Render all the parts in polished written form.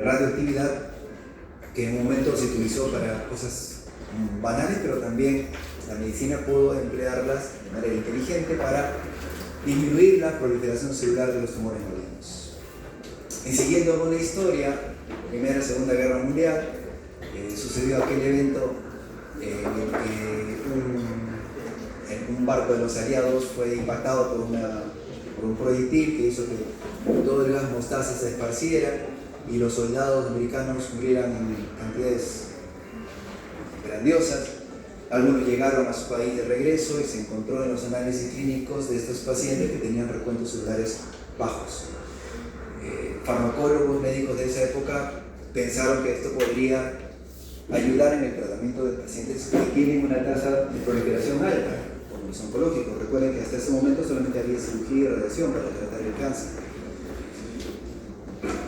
radioactividad que en un momento se utilizó para cosas banales, pero también la medicina pudo emplearlas de manera inteligente para disminuir la proliferación celular de los tumores malignos. Y siguiendo con la historia, Primera y Segunda Guerra Mundial, sucedió aquel evento en el que un barco de los aliados fue impactado por un proyectil que hizo que todo el gas mostaza se esparciera y los soldados americanos murieran en cantidades grandiosas. Algunos llegaron a su país de regreso y se encontró en los análisis clínicos de estos pacientes que tenían recuentos celulares bajos. Farmacólogos, médicos de esa época pensaron que esto podría ayudar en el tratamiento de pacientes que tienen una tasa de proliferación alta, como los oncológicos. Recuerden que hasta ese momento solamente había cirugía y radiación para tratar el cáncer.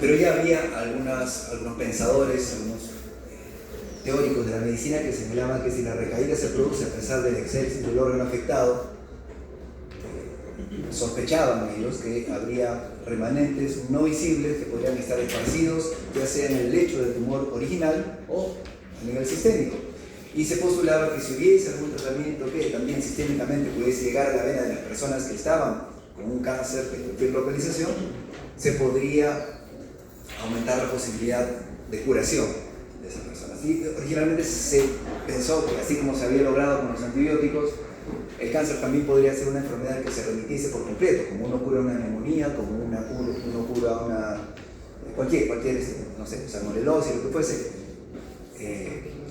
Pero ya había algunos pensadores, algunos teóricos de la medicina que señalaban que si la recaída se produce a pesar del exceso del órgano afectado, sospechaban ellos que habría remanentes no visibles que podrían estar esparcidos, ya sea en el lecho del tumor original o a nivel sistémico. Y se postulaba que si hubiese algún tratamiento que también sistémicamente pudiese llegar a la vena de las personas que estaban con un cáncer de cualquier localización, se podría aumentar la posibilidad de curación de esas personas. Y originalmente se pensó que así como se había logrado con los antibióticos, el cáncer también podría ser una enfermedad que se remitiese por completo, como uno cura una neumonía, como uno cura cualquier, no sé, salmonelosis, lo que fuese.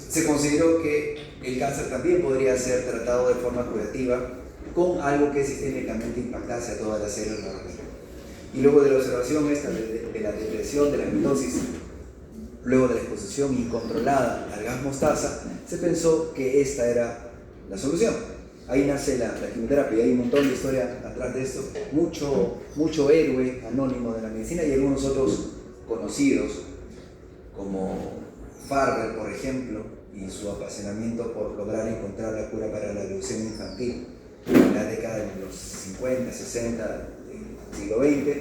Se consideró que el cáncer también podría ser tratado de forma curativa con algo que sistémicamente impactase a todas las células del organismo. Y luego de la observación esta de la depresión, de la mitosis, luego de la exposición incontrolada al gas mostaza, se pensó que esta era la solución. Ahí nace la quimioterapia, hay un montón de historia atrás de esto, mucho héroe anónimo de la medicina y algunos otros conocidos, como Farber, por ejemplo, y su apasionamiento por lograr encontrar la cura para la leucemia infantil en la década de los 50, 60 del siglo XX,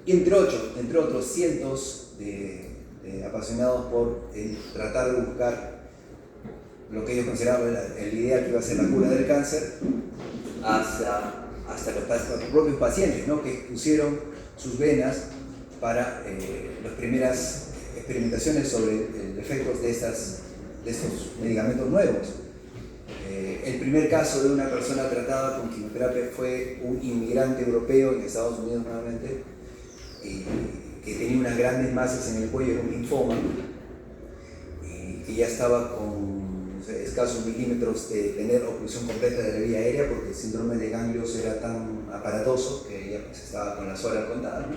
y entre otros cientos de apasionados por tratar de buscar lo que ellos consideraban la idea que iba a ser la cura del cáncer, hasta los propios pacientes, ¿no?, que pusieron sus venas para las primeras experimentaciones sobre efectos de estos medicamentos nuevos. El primer caso de una persona tratada con quimioterapia fue un inmigrante europeo en Estados Unidos nuevamente, que tenía unas grandes masas en el cuello, era un linfoma, que ya estaba con escasos milímetros de tener oclusión completa de la vía aérea porque el síndrome de ganglios era tan aparatoso que ya pues estaba con las horas contadas, ¿no?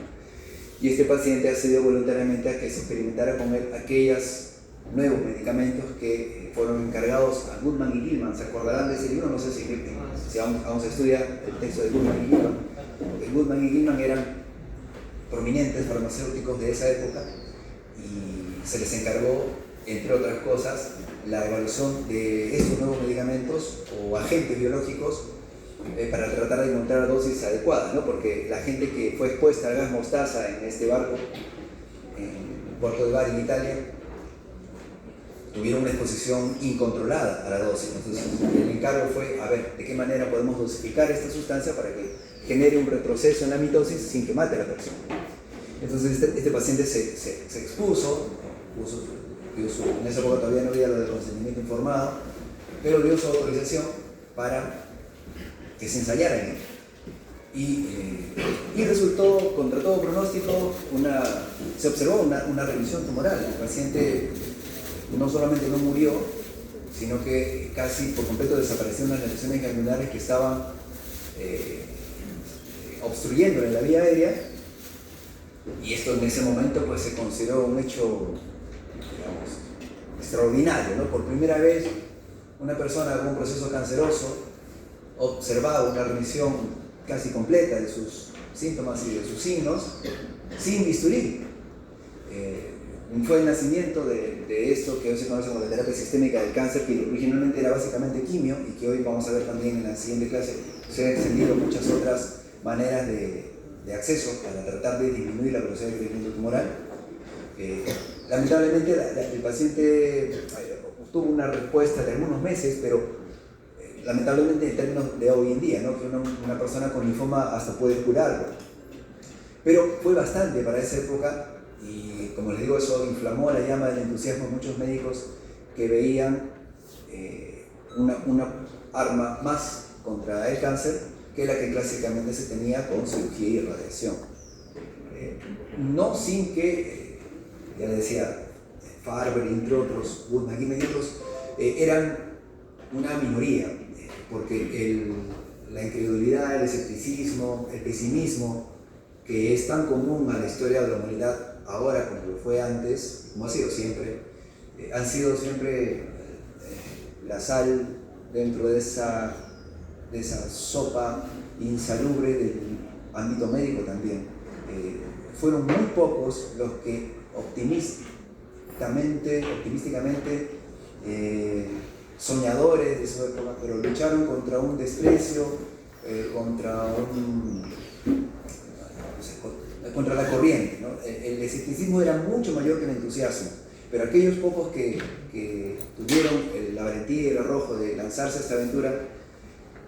Y este paciente accedió voluntariamente a que se experimentara con él aquellos nuevos medicamentos que fueron encargados a Goodman y Gilman. ¿Se acordarán de ese libro? No sé si vamos a estudiar el texto de Goodman y Gilman. Goodman y Gilman eran prominentes farmacéuticos de esa época y se les encargó, entre otras cosas, la evaluación de estos nuevos medicamentos o agentes biológicos para tratar de encontrar dosis adecuadas, ¿no? Porque la gente que fue expuesta al gas mostaza en este barco, en Puerto de Bari, en Italia, tuvieron una exposición incontrolada a la dosis. Entonces, el encargo fue, a ver, ¿de qué manera podemos dosificar esta sustancia para que genere un retroceso en la mitosis sin que mate a la persona? Entonces, este paciente se expuso, en esa época todavía no había lo del consentimiento informado, pero dio su autorización para que se ensayara en él. Y resultó, contra todo pronóstico, se observó una remisión tumoral. El paciente no solamente no murió, sino que casi por completo desaparecieron las lesiones ganglionares que estaban obstruyéndole la vía aérea, y esto en ese momento pues se consideró un hecho, digamos, extraordinario, ¿no? Por primera vez una persona con un proceso canceroso observaba una remisión casi completa de sus síntomas y de sus signos sin bisturí. Fue el nacimiento de esto que hoy se conoce como la terapia sistémica del cáncer, que originalmente era básicamente quimio y que hoy vamos a ver también en la siguiente clase. Se han extendido muchas otras maneras de acceso para tratar de disminuir la velocidad de crecimiento tumoral. Lamentablemente el paciente obtuvo una respuesta de algunos meses, pero lamentablemente en términos de hoy en día, ¿no? Que una persona con linfoma hasta puede curarlo. Pero fue bastante para esa época y, como les digo, eso inflamó la llama del entusiasmo de muchos médicos que veían una arma más contra el cáncer que la que clásicamente se tenía con cirugía y radiación. No sin que, ya les decía, Farber, entre otros, Wood Mackinnon y otros, eran una minoría, porque la incredulidad, el escepticismo, el pesimismo, que es tan común a la historia de la humanidad ahora como lo fue antes, como ha sido siempre, han sido siempre la sal dentro de esa sopa insalubre del ámbito médico también. Fueron muy pocos los que optimísticamente, soñadores de su época, pero lucharon contra un desprecio, contra la corriente, ¿no? El escepticismo era mucho mayor que el entusiasmo, pero aquellos pocos que tuvieron la valentía y el arrojo de lanzarse a esta aventura,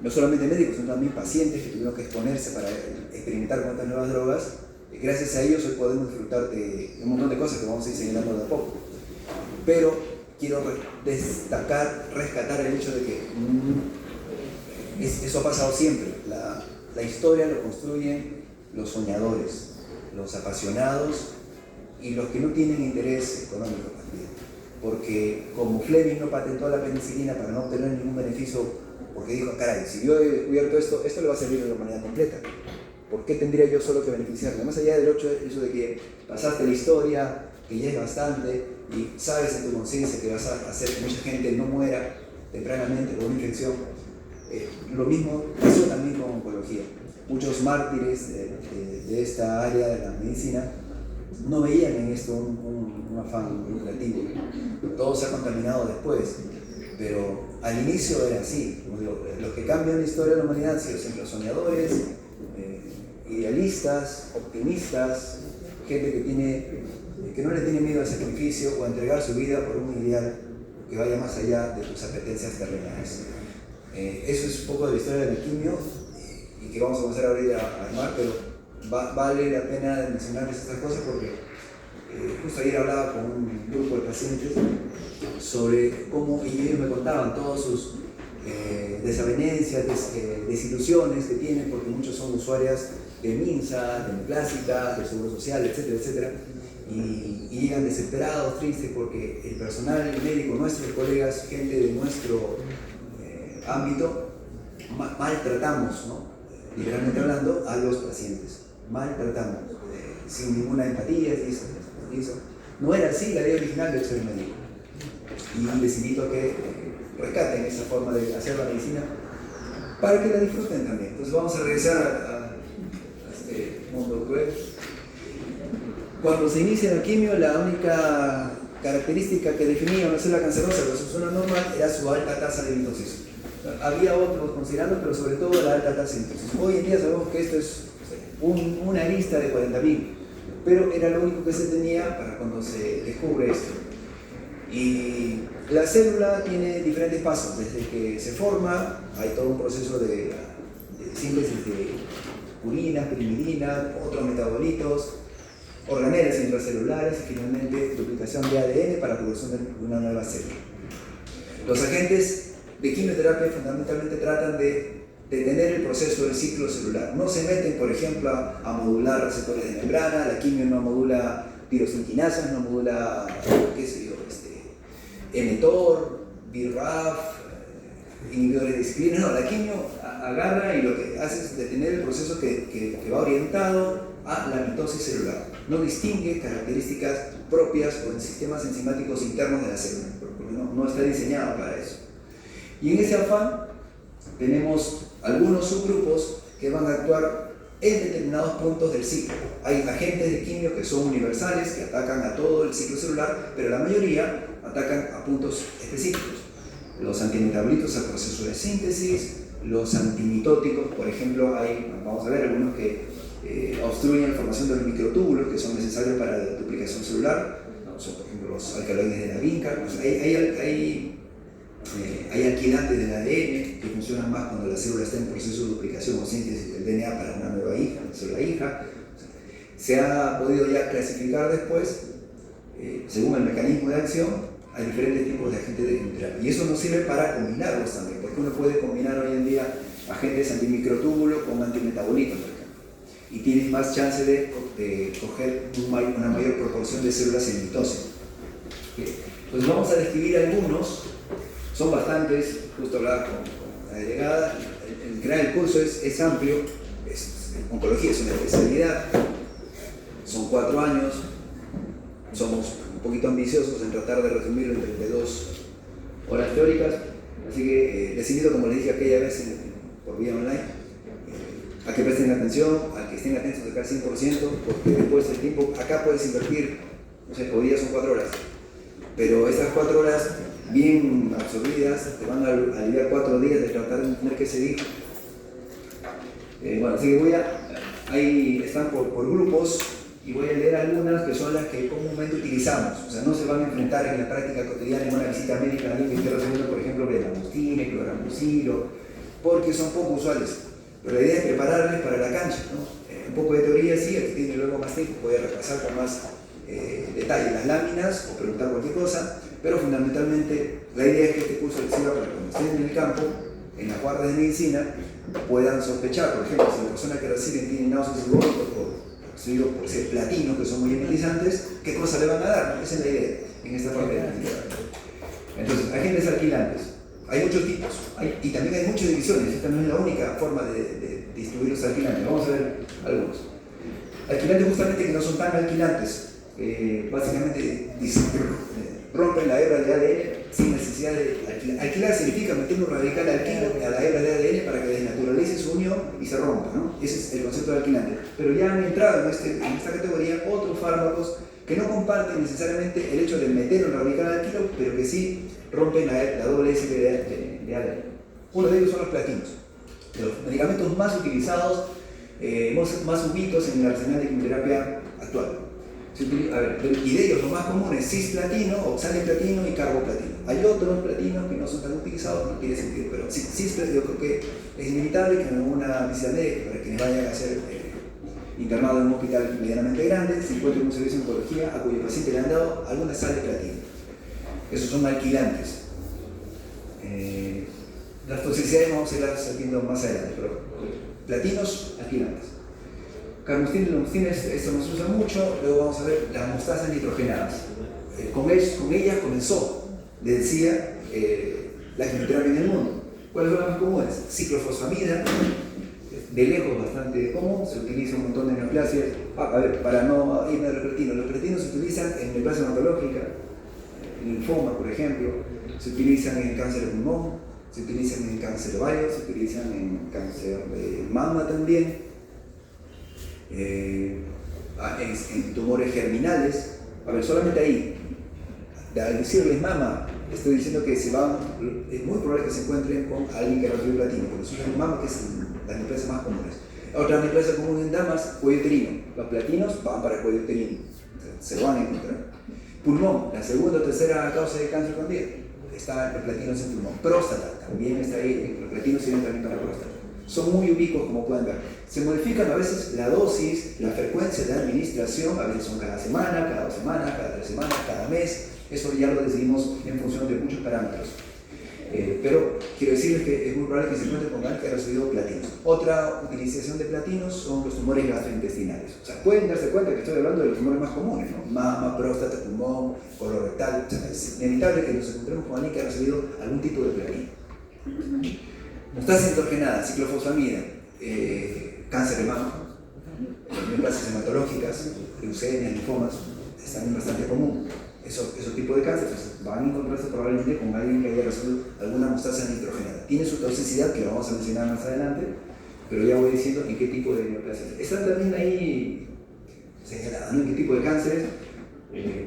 no solamente médicos, sino también pacientes que tuvieron que exponerse para experimentar con estas nuevas drogas, gracias a ellos hoy podemos disfrutar de un montón de cosas que vamos a ir señalando de a poco. Pero quiero rescatar el hecho de que eso ha pasado siempre. La historia lo construyen los soñadores, los apasionados y los que no tienen interés económico también. Porque como Fleming no patentó la penicilina para no obtener ningún beneficio, porque dijo, caray, si yo he descubierto esto le va a servir a la humanidad completa. ¿Por qué tendría yo solo que beneficiarme? Más allá del hecho de que pasaste la historia, que ya es bastante, y sabes en tu conciencia que vas a hacer que mucha gente no muera tempranamente por una infección, lo mismo pasó también con oncología. Muchos mártires de esta área de la medicina no veían en esto un afán lucrativo. Todo se ha contaminado después, pero al inicio era así. Como digo, los que cambian la historia de la humanidad han sido siempre los soñadores, idealistas, optimistas, gente que no le tiene miedo al sacrificio o a entregar su vida por un ideal que vaya más allá de tus apetencias terrenales. Eso es un poco de la historia de la quimio y que vamos a comenzar ahorita a armar, pero vale la pena mencionarles estas cosas porque justo ayer hablaba con un grupo de pacientes sobre cómo ellos me contaban todas sus desavenencias, desilusiones que tienen, porque muchos son usuarias de MINSA, de Neoclásica, del Seguro Social, etcétera, etcétera, y llegan desesperados, tristes, porque el personal médico, nuestros colegas, gente de nuestro ámbito, maltratamos, ¿no? Literalmente hablando, a los pacientes, maltratamos, sin ninguna empatía, y eso. No era así la idea original del ser médico. Y les invito a que rescaten esa forma de hacer la medicina para que la disfruten también. Entonces vamos a regresar a este mundo cruel. Cuando se inicia la quimio, la única característica que definía una célula cancerosa versus una normal era su alta tasa de mitosis. Había otros considerando, pero sobre todo la alta tasa de mitosis. Hoy en día sabemos que esto es una lista de 40.000, pero era lo único que se tenía para cuando se descubre esto. Y la célula tiene diferentes pasos, desde que se forma, hay todo un proceso de síntesis de purina, pirimidina, otros metabolitos, organelas intracelulares y finalmente duplicación de ADN para la producción de una nueva célula. Los agentes de quimioterapia fundamentalmente tratan de detener el proceso del ciclo celular. No se meten, por ejemplo, a modular receptores de membrana, la quimio no modula tirosinquinasas, no modula, qué sé yo, mTOR, BRAF, inhibidores de disciplina. No, la quimio agarra y lo que hace es detener el proceso que va orientado a la mitosis celular. No distingue características propias o sistemas enzimáticos internos de la célula, porque no está diseñado para eso. Y en ese afán tenemos algunos subgrupos que van a actuar en determinados puntos del ciclo. Hay agentes de quimio que son universales, que atacan a todo el ciclo celular, pero la mayoría atacan a puntos específicos. Los antimetabolitos al proceso de síntesis, los antimitóticos, por ejemplo, vamos a ver algunos que obstruyen la formación de los microtúbulos que son necesarios para la duplicación celular, son por ejemplo los alcaloides de la vinca. Pues hay alquilantes del ADN que funcionan más cuando la célula está en proceso de duplicación o síntesis del DNA para una nueva hija, una célula hija. Se ha podido ya clasificar después, según el mecanismo de acción, a diferentes tipos de agentes de quimioterapia. Y eso nos sirve para combinarlos también, porque uno puede combinar hoy en día agentes antimicrotúbulo con antimetabolitos, por ejemplo. Y tienes más chance de coger una mayor proporción de células en mitosis. Entonces vamos a describir algunos, son bastantes, justo hablaba con la delegada, en general el curso es amplio, oncología es una especialidad, son 4 años, somos un poquito ambiciosos en tratar de resumirlo en 32 horas teóricas, así que les invito, como les dije aquella vez por vía online, a que presten atención, a que estén atentos de acá al 100%, porque después el tiempo, acá puedes invertir, no sé, hoy día son 4 horas, pero estas 4 horas bien absorbidas te van a aliviar 4 días de tratar de entender qué se dijo. Bueno, así que ahí están por grupos, y voy a leer algunas que son las que comúnmente utilizamos, o sea, no se van a enfrentar en la práctica cotidiana en una visita médica a alguien que esté recibiendo, por ejemplo, betamucil, cloramucilo, porque son poco usuales. Pero la idea es prepararles para la cancha, ¿no? Un poco de teoría sí, aquí tiene luego más tiempo, puede repasar con más detalle las láminas o preguntar cualquier cosa, pero fundamentalmente la idea es que este curso les sirva para que cuando estén en el campo, en las guardias de medicina, puedan sospechar, por ejemplo, si la persona que reciben tiene náuseas y vómitos por ser platinos, que son muy emetizantes, ¿qué cosa le van a dar? ¿No? Esa es la idea en esta parte de la actividad. Entonces, agentes alquilantes. Hay muchos tipos, y también hay muchas divisiones. Esta no es la única forma de distribuir los alquilantes. Vamos a ver algunos. Alquilantes justamente que no son tan alquilantes, básicamente rompen la hebra de ADN sin necesidad de alquilar. Alquilar significa meter un radical alquilo a la hebra de ADN para que desnaturalice su unión y se rompa, ¿no? Ese es el concepto de alquilante. Pero ya han entrado en esta categoría otros fármacos que no comparten necesariamente el hecho de meter un radical alquilo, pero que sí rompen la doble S de ADN. Uno de ellos son los platinos, los medicamentos más utilizados, más ubicados en el arsenal de quimioterapia actual. Y de ellos los más comunes, cisplatino, oxaliplatino y carboplatino. Hay otros platinos que no son tan utilizados, no tiene sentido, pero cisplatino yo creo que es inevitable que en alguna visita médica, para quienes vayan a ser internados en un hospital medianamente grande, se encuentre en un servicio de oncología a cuyo paciente le han dado alguna sal de platino. Esos son alquilantes. Las toxicidades vamos a irlas viendo más adelante, pero platinos, alquilantes. Carmustine y lomustine, esto nos usa mucho. Luego vamos a ver las mostazas nitrogenadas. Con ellas comenzó, le decía, la quimioterapia en el mundo. ¿Cuáles son las más comunes? Ciclofosfamida, de lejos bastante común, se utiliza un montón de neoplasias. Para no irme a los platinos se utilizan en neoplasia hematológica, en linfoma, por ejemplo, se utilizan en cáncer de pulmón, se utilizan en cáncer de ovario, se utilizan en cáncer de mama también. En tumores germinales, solamente ahí, al decirles mama, estoy diciendo que es muy probable que se encuentren con alguien que recibió platino, porque eso es mama, que es las neoplasias más comunes. Otra neoplasia común en damas, cuello uterino. Los platinos van para el cuello uterino, se lo van a encontrar. Pulmón, la segunda o tercera causa de cáncer cardíaco, está los platinos en pulmón. Próstata, también está ahí, los platinos sirven también para próstata. Son muy ubicuos, como pueden ver. Se modifican a veces la dosis, la frecuencia de administración, a veces son cada semana, cada 2 semanas, cada 3 semanas, cada mes. Eso ya lo decidimos en función de muchos parámetros. Pero quiero decirles que es muy probable que se encuentre con alguien que ha recibido platinos. Otra utilización de platinos son los tumores gastrointestinales. O sea, pueden darse cuenta que estoy hablando de los tumores más comunes, ¿no? Mama, próstata, pulmón, colorectal. O sea, es inevitable que nos encontremos con alguien que ha recibido algún tipo de platino. Mostaza nitrogenada, ciclofosfamida, cáncer de mama, neoplasias hematológicas, leucemias, linfomas, es también bastante común. Esos tipos de cánceres van a encontrarse probablemente con alguien que haya recibido alguna mostaza nitrogenada. Tiene su toxicidad, que lo vamos a mencionar más adelante, pero ya voy diciendo en qué tipo de neoplasias. Están también ahí señaladas, ¿no? En qué tipo de cánceres,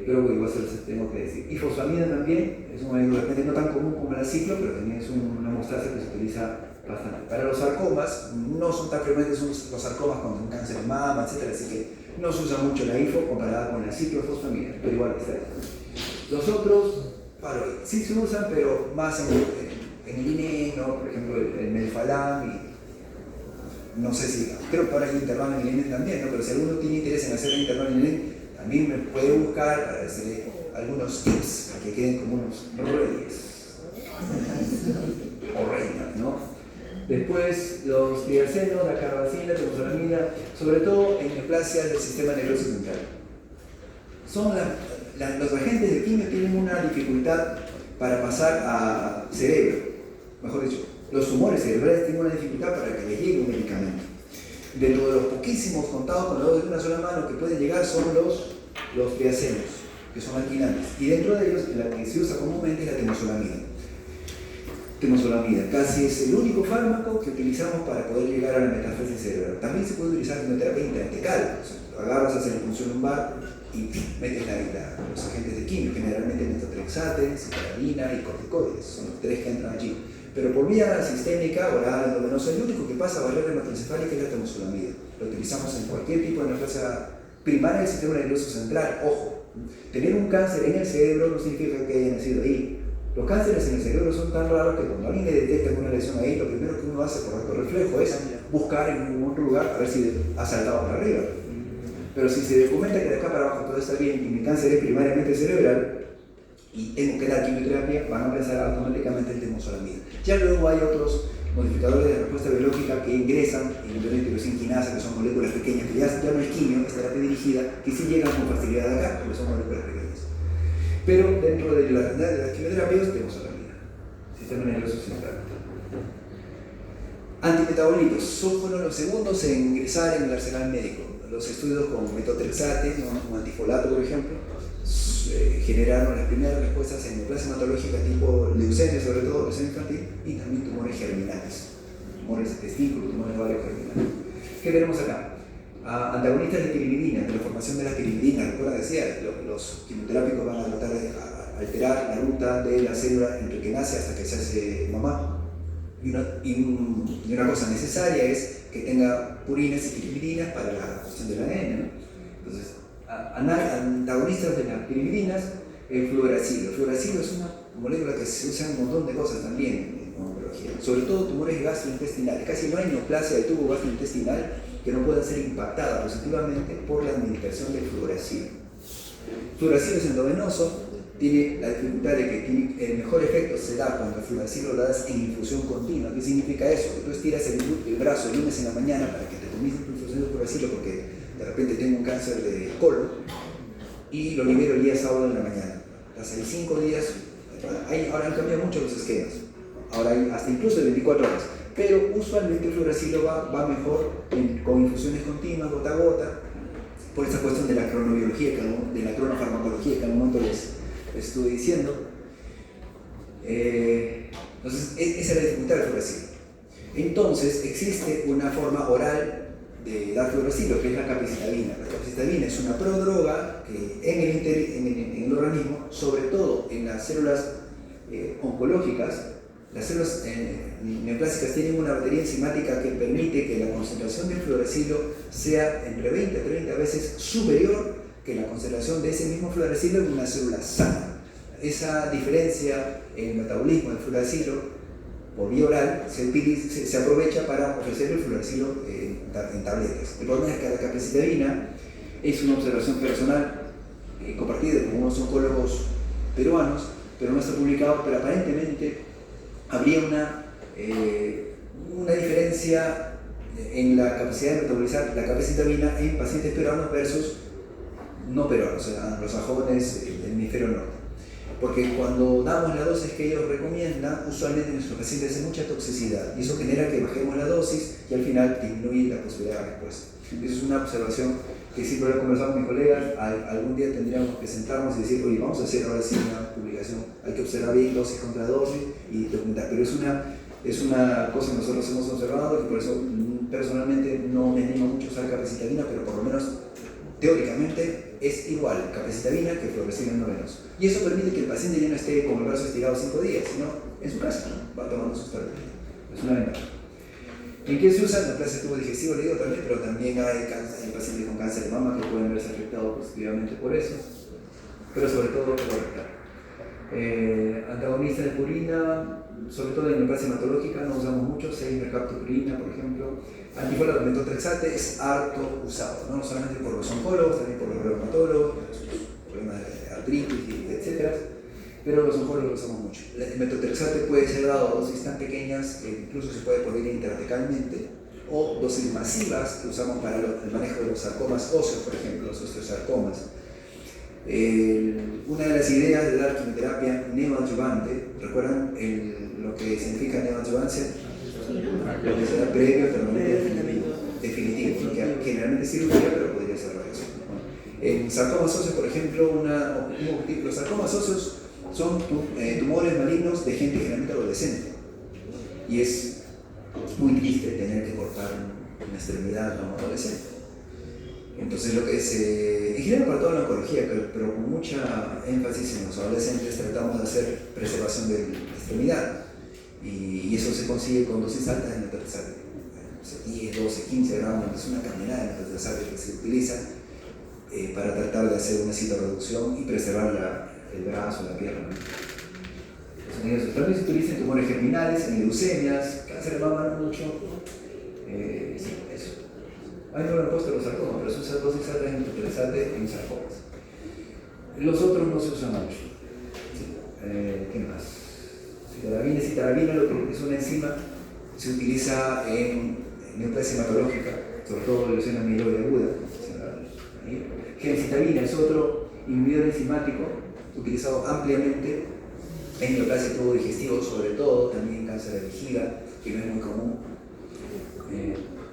pero igual se los tengo que decir. Y fosfamida también, es un de repente no tan común como la ciclo, pero también es una mostaza que se utiliza bastante. Para los sarcomas, no son tan frecuentes los sarcomas cuando es un cáncer de mama, etc. Así que No se usa mucho la IFO comparada con la ciclofosfamina, pero igual está ahí. Los otros, bueno, sí se usan, pero más en el INE, ¿no? Por ejemplo, el Melfalam, y no sé si, creo que ahora hay intervalo en el INE también, ¿no? Pero si alguno tiene interés en hacer el intervalo en el INE, también me puede buscar para hacerle algunos tips, para que queden como unos reyes o reinas, ¿no? Después, los triacenos, la carbamazepina, la temozolomida, sobre todo en neoplasias del sistema nervioso central. Son los agentes de quimio tienen una dificultad para pasar a cerebro, mejor dicho, los tumores cerebrales tienen una dificultad para que les llegue un medicamento. Dentro de los poquísimos contados con los dedos de una sola mano que pueden llegar son los triacenos, que son alquilantes, y dentro de ellos la que se usa comúnmente es la temozolomida. Casi es el único fármaco que utilizamos para poder llegar a la metástasis cerebral. También se puede utilizar quimioterapia intratecal, o sea, agarras, haces la punción lumbar y metes los agentes de quimio, generalmente metotrexate, citarabina y corticoides, son los tres que entran allí. Pero por vía sistémica, oral, endovenosa, el único que pasa a barrera hematoencefálica es la temozolomida. Lo utilizamos en cualquier tipo de neoplasia primaria del sistema nervioso central. Ojo, tener un cáncer en el cerebro no significa que haya nacido ahí. Los cánceres en el cerebro son tan raros que cuando alguien le detecta una lesión ahí, lo primero que uno hace por acto reflejo es buscar en un lugar a ver si ha saltado para arriba. Pero si se documenta que de acá para abajo todo está bien y mi cáncer es primariamente cerebral y tengo que dar quimioterapia, van a pensar automáticamente en temozolomida. Ya luego hay otros modificadores de respuesta biológica que ingresan en tirosina quinasa, que son moléculas pequeñas, que ya no es quimio, es terapia dirigida, que sí llegan con facilidad acá, porque son moléculas pequeñas. Pero dentro de las quimioterapias tenemos a la vida, sistema nervioso central. Antimetabolitos son los segundos en ingresar en el arsenal médico. Los estudios con metotrexate, con antifolato por ejemplo, generaron las primeras respuestas en neoplasia hematológica tipo leucemia, sobre todo leucemia infantil, y también tumores germinales, tumores de testículo, tumores de ovario germinales. ¿Qué tenemos acá? Antagonistas de pirimidina, de la formación de la pirimidina. Recuerda que decía, los quimioterápicos van a tratar de alterar la ruta de la célula entre que nace hasta que se hace mamá. Y una cosa necesaria es que tenga purinas y pirimidinas para la cuestión del ADN, ¿no? Entonces, antagonistas de las pirimidinas, el fluoracilo. El fluoracilo es una molécula que se usa en un montón de cosas también en oncología, sobre todo tumores gastrointestinales. Casi no hay neoplasia de tubo gastrointestinal que no pueda ser impactada positivamente por la administración del fluoracilo. El fluoracilo es endovenoso, tiene la dificultad de que el mejor efecto se da cuando el fluoracilo lo das en infusión continua. ¿Qué significa eso? Que tú estiras el brazo el lunes en la mañana para que te tomes tu infusión de fluoracilo porque de repente tengo un cáncer de colon y lo libero el día sábado en la mañana. Hasta ahí 5 días, ahora han cambiado mucho los esquemas, ahora hay hasta incluso de 24 horas. Pero usualmente el fluoracilo va mejor con infusiones continuas, gota a gota, por esta cuestión de la cronobiología, de la cronofarmacología que en un momento les estuve diciendo. Entonces, esa es la dificultad del fluoracilo. Entonces, existe una forma oral de dar fluoracilo, que es la capecitabina. La capecitabina es una prodroga que en el organismo, sobre todo en las células oncológicas, las células neoplásicas tienen una batería enzimática que permite que la concentración del fluoracilo sea entre 20 a 30 veces superior que la concentración de ese mismo fluoracilo en una célula sana. Esa diferencia en el metabolismo del fluoracilo por vía oral se aprovecha para ofrecer el fluoracilo en tabletas. El problema es que la capecitabina es una observación personal compartida con unos oncólogos peruanos, pero no está publicado, pero aparentemente habría una diferencia en la capacidad de metabolizar la capecitabina en pacientes peruanos versus no peruanos, o sea, anglosajones del hemisferio norte. Porque cuando damos la dosis que ellos recomiendan, usualmente nuestros pacientes hacen mucha toxicidad y eso genera que bajemos la dosis y al final disminuye la posibilidad de respuesta. Eso es una observación que siempre lo he conversado con mis colegas. Algún día tendríamos que sentarnos y decir, oye, vamos a hacer ahora sí una publicación, hay que observar bien dosis contra dosis y documentar, pero es una cosa que nosotros hemos observado y por eso personalmente no me animo mucho a usar capecitabina, pero por lo menos teóricamente es igual capecitabina que fluoracilo endovenoso. Y eso permite que el paciente ya no esté con el brazo estirado 5 días, sino en su casa, ¿no? Va tomando sus tabletas. Es una ventaja. ¿En qué se usa? En la clase de tubo digestivo, le digo también, pero también hay pacientes con cáncer de mama que pueden verse afectados positivamente por eso, pero sobre todo colorectal. Antagonista de purina, sobre todo en neoplasia hematológica, no usamos mucho, 6-mercaptopurina, por ejemplo. Antifólico de metotrexate es harto usado, no solamente por los oncólogos, también por los reumatólogos, por sus problemas de artritis, etc. Pero los oncólogos lo usamos mucho. El metotrexate puede ser dado a dosis tan pequeñas que incluso se puede poner intratecalmente, o dosis masivas que usamos para el manejo de los sarcomas óseos, por ejemplo, los osteosarcomas. Una de las ideas de dar quimioterapia neoadyuvante, ¿recuerdan lo que significa neoadyuvancia? Lo que será previo, tratamiento definitivo, lo que generalmente es cirugía, pero podría ser radiación. En sarcomas óseos, por ejemplo, los sarcomas óseos son tumores malignos de gente generalmente adolescente, y es muy triste tener que cortar una extremidad a un adolescente. Entonces, lo que es, en general para toda la oncología, pero con mucha énfasis en los adolescentes, tratamos de hacer preservación de la extremidad, y eso se consigue con dosis altas de metotrexate, 10, 12, 15 gramos, es una cantidad de metotrexate que se utiliza para tratar de hacer una citorreducción y preservar el brazo, la pierna. También se utiliza en tumores germinales, en leucemias, cáncer de mama no mucho. Sí, eso. Ahí no lo han puesto los sarcomas, pero se usan dosis altas de metotrexate en sarcomas. Los otros no se usan mucho. Sí. ¿Qué más? Citarabina, lo que es una enzima, se utiliza en neoplasia hematológica, sobre todo en leucemia mieloide aguda. Gemcitabina es otro inhibidor enzimático utilizado ampliamente en neoplasia de tubo digestivo, sobre todo también en cáncer de vejiga, que no es muy común.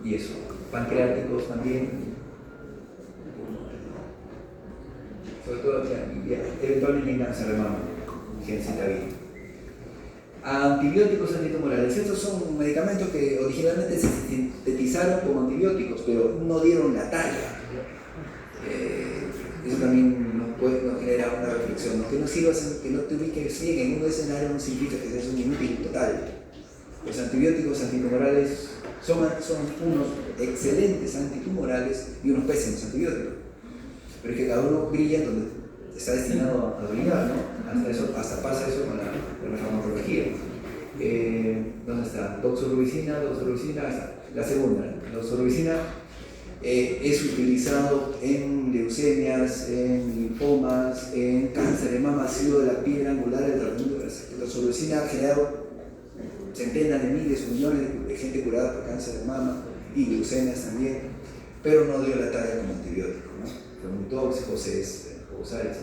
Y eso, pancreáticos también, sobre todo eventualmente en cáncer de mama, gemcitabina. Antibióticos antitumorales, estos son medicamentos que originalmente se sintetizaron como antibióticos, pero no dieron la talla. Eso también nos genera una reflexión, ¿no? Que no sirvas, que no te ubiques bien en un escenario no significa que seas un inútil total. Los antibióticos antitumorales son unos excelentes antitumorales y unos pésimos antibióticos, pero es que cada uno brilla donde está destinado a brillar, ¿no? Hasta pasa eso con la farmacología. ¿Dónde está? Doxorubicina, la segunda, doxorubicina. Es utilizado en leucemias, en linfomas, en cáncer de mama, ha sido la piedra angular del tratamiento de la doxorubicina, ha generado centenas de miles o millones de gente curada por cáncer de mama y leucemias también, pero no dio la talla como antibiótico, ¿no? Fue muy tóxico, se usar, etc.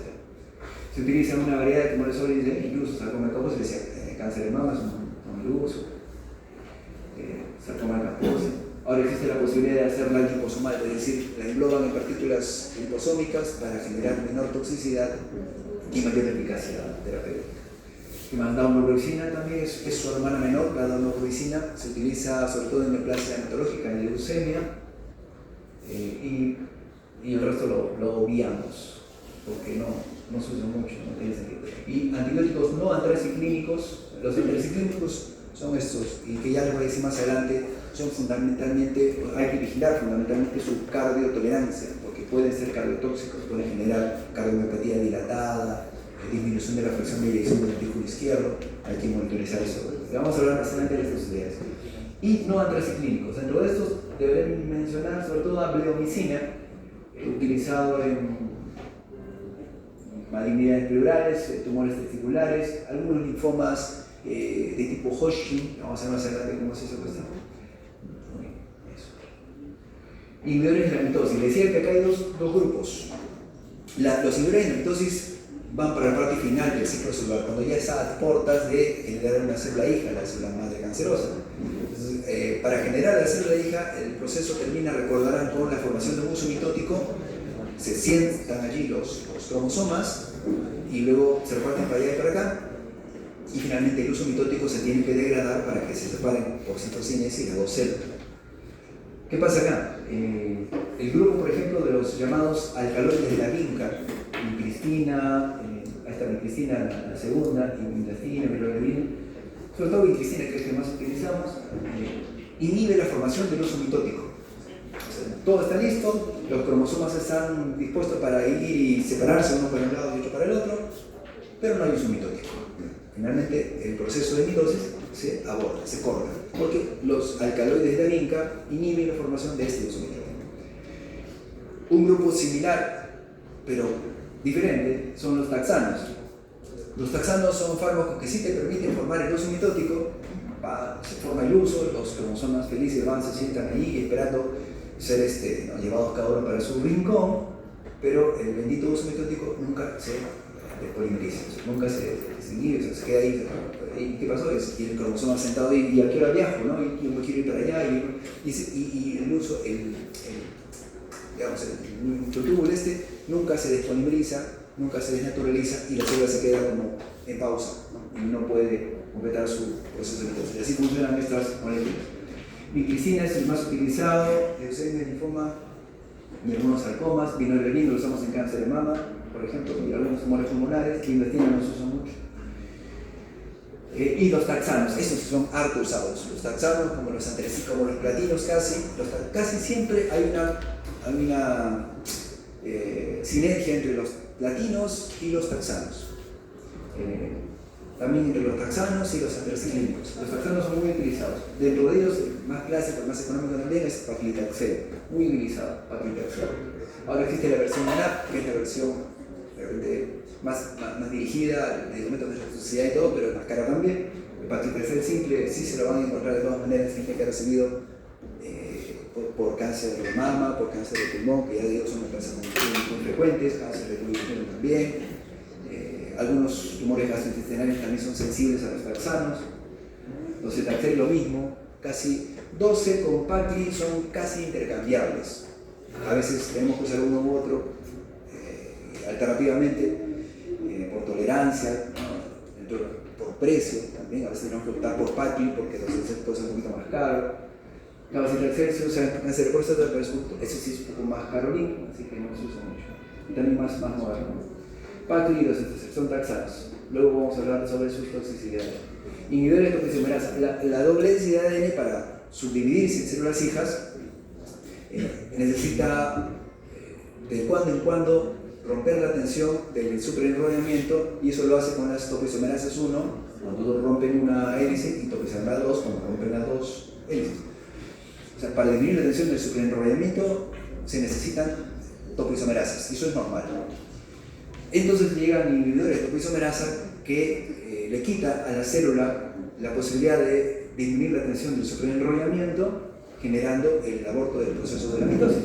Se utiliza una variedad de tumores sólidos, incluso sarcoma de Kaposi, se decía cáncer de mama es un uso, sarcoma de Kaposi. Ahora existe la posibilidad de hacerla liposomal, es decir, la engloban en partículas liposómicas para generar menor toxicidad y mayor eficacia terapéutica. Y más, daunorubicina también es su hermana menor. La daunorubicina se utiliza sobre todo en neoplasia hematológica, en leucemia, y el resto lo obviamos porque no se usa mucho, no tiene sentido. Y antibióticos no antraciclínicos, los antraciclínicos son estos, y que ya les voy a decir más adelante, son fundamentalmente, hay que vigilar fundamentalmente su cardiotolerancia, porque pueden ser cardiotóxicos, pueden generar cardiomiopatía dilatada, disminución de la fracción de eyección del ventículo izquierdo, hay que monitorizar eso. Vamos a hablar bastante de estas ideas. Y no antraciclínicos, dentro de estos deberé mencionar sobre todo a bleomicina, utilizado en malignidades pleurales, tumores testiculares, algunos linfomas de tipo Hodgkin. Vamos a ver más adelante cómo es esa cuestión. Inhibidores de la mitosis. Les decía que acá hay dos grupos. Los inhibidores de la mitosis van para la parte final del ciclo celular, cuando ya está a puertas de generar una célula hija, la célula madre cancerosa. Entonces, para generar la célula hija, el proceso termina, recordarán, con la formación de un uso mitótico. Se sientan allí los cromosomas y luego se reparten para allá y para acá, y finalmente el uso mitótico se tiene que degradar para que se separen por citocines y las dos células. ¿Qué pasa acá? El grupo, por ejemplo, de los llamados alcaloides de la vinca, vincristina, esta vincristina, la segunda, y vincristina, miloglobina, sobre todo vincristina, que es el que más utilizamos, inhibe la formación del uso mitótico. O sea, todo está listo, los cromosomas están dispuestos para ir y separarse uno para un lado y otro para el otro, pero no hay uso mitótico. Finalmente, el proceso de mitosis se aborta, se corta, porque los alcaloides de la vinca inhiben la formación de este uso mitótico. Un grupo similar, pero diferente, son los taxanos. Los taxanos son fármacos que sí te permiten formar el uso mitótico, se forma el uso, los cromosomas felices van, se sientan ahí esperando ser llevados cada uno para su rincón, pero el bendito uso mitótico nunca se polimeriza, nunca se inhibe, o sea, se queda ahí. ¿Y qué pasó? Y el cromosoma sentado ahí, y a qué hora viajo, ¿no? Y yo quiero ir para allá, y el uso, digamos, el túbulo nunca se despolimeriza, nunca se desnaturaliza, y la célula se queda como en pausa, ¿no? Y no puede completar su proceso de mitosis. Así funcionan estas moléculas. Vincristina es el más utilizado, leucemia, linfoma y algunos sarcomas. Vinorelbino lo usamos en cáncer de mama, por ejemplo, y algunos tumores pulmonares. Clandestina no se usa mucho. Y los taxanos, estos son harto usados. Los taxanos, como los antraciclos, como los platinos, casi siempre hay una sinergia entre los platinos y los taxanos. También entre los taxanos y los antracíclicos. Los taxanos son muy utilizados. Dentro de ellos, el más clásico, el más económico también es paclitaxel, muy utilizado, paclitaxel. Ahora existe la versión NAP, que es la versión más dirigida a elementos de toxicidad y todo, pero es más cara también. El paclitaxel simple sí se lo van a encontrar de todas maneras, gente que ha recibido por cáncer de mama, por cáncer de pulmón, que ya digo son cánceres muy frecuentes, cáncer de pulmón también. Algunos tumores gastrointestinales también son sensibles a los taxanos. Los cetaxel lo mismo, casi 12 con pacli son casi intercambiables. A veces tenemos que usar uno u otro alternativamente por tolerancia, ¿no? Por precio también. A veces tenemos que optar por pacli porque los insectos son un poquito más caros. Los cetaxel se usa en cáncer de próstata, pero eso sí es un poco más carolín, así que no se usa mucho. Y también más moderno. Pacli y los son taxanos. Luego vamos a hablar sobre sus toxicidades. Inhibidores de toximerasa. La doble densidad de ADN para subdividirse en células hijas necesita de cuando en cuando romper la tensión del superenrollamiento, y eso lo hace con las topoisomerasas 1, cuando rompen una hélice, y topoisomerasa 2, cuando rompen las dos hélices. O sea, para disminuir la tensión del superenrollamiento se necesitan topoisomerasas, y eso es normal. Entonces llegan inhibidores de topoisomerasa que le quita a la célula la posibilidad de disminuir la tensión del superenrollamiento, generando el aborto del proceso de la mitosis.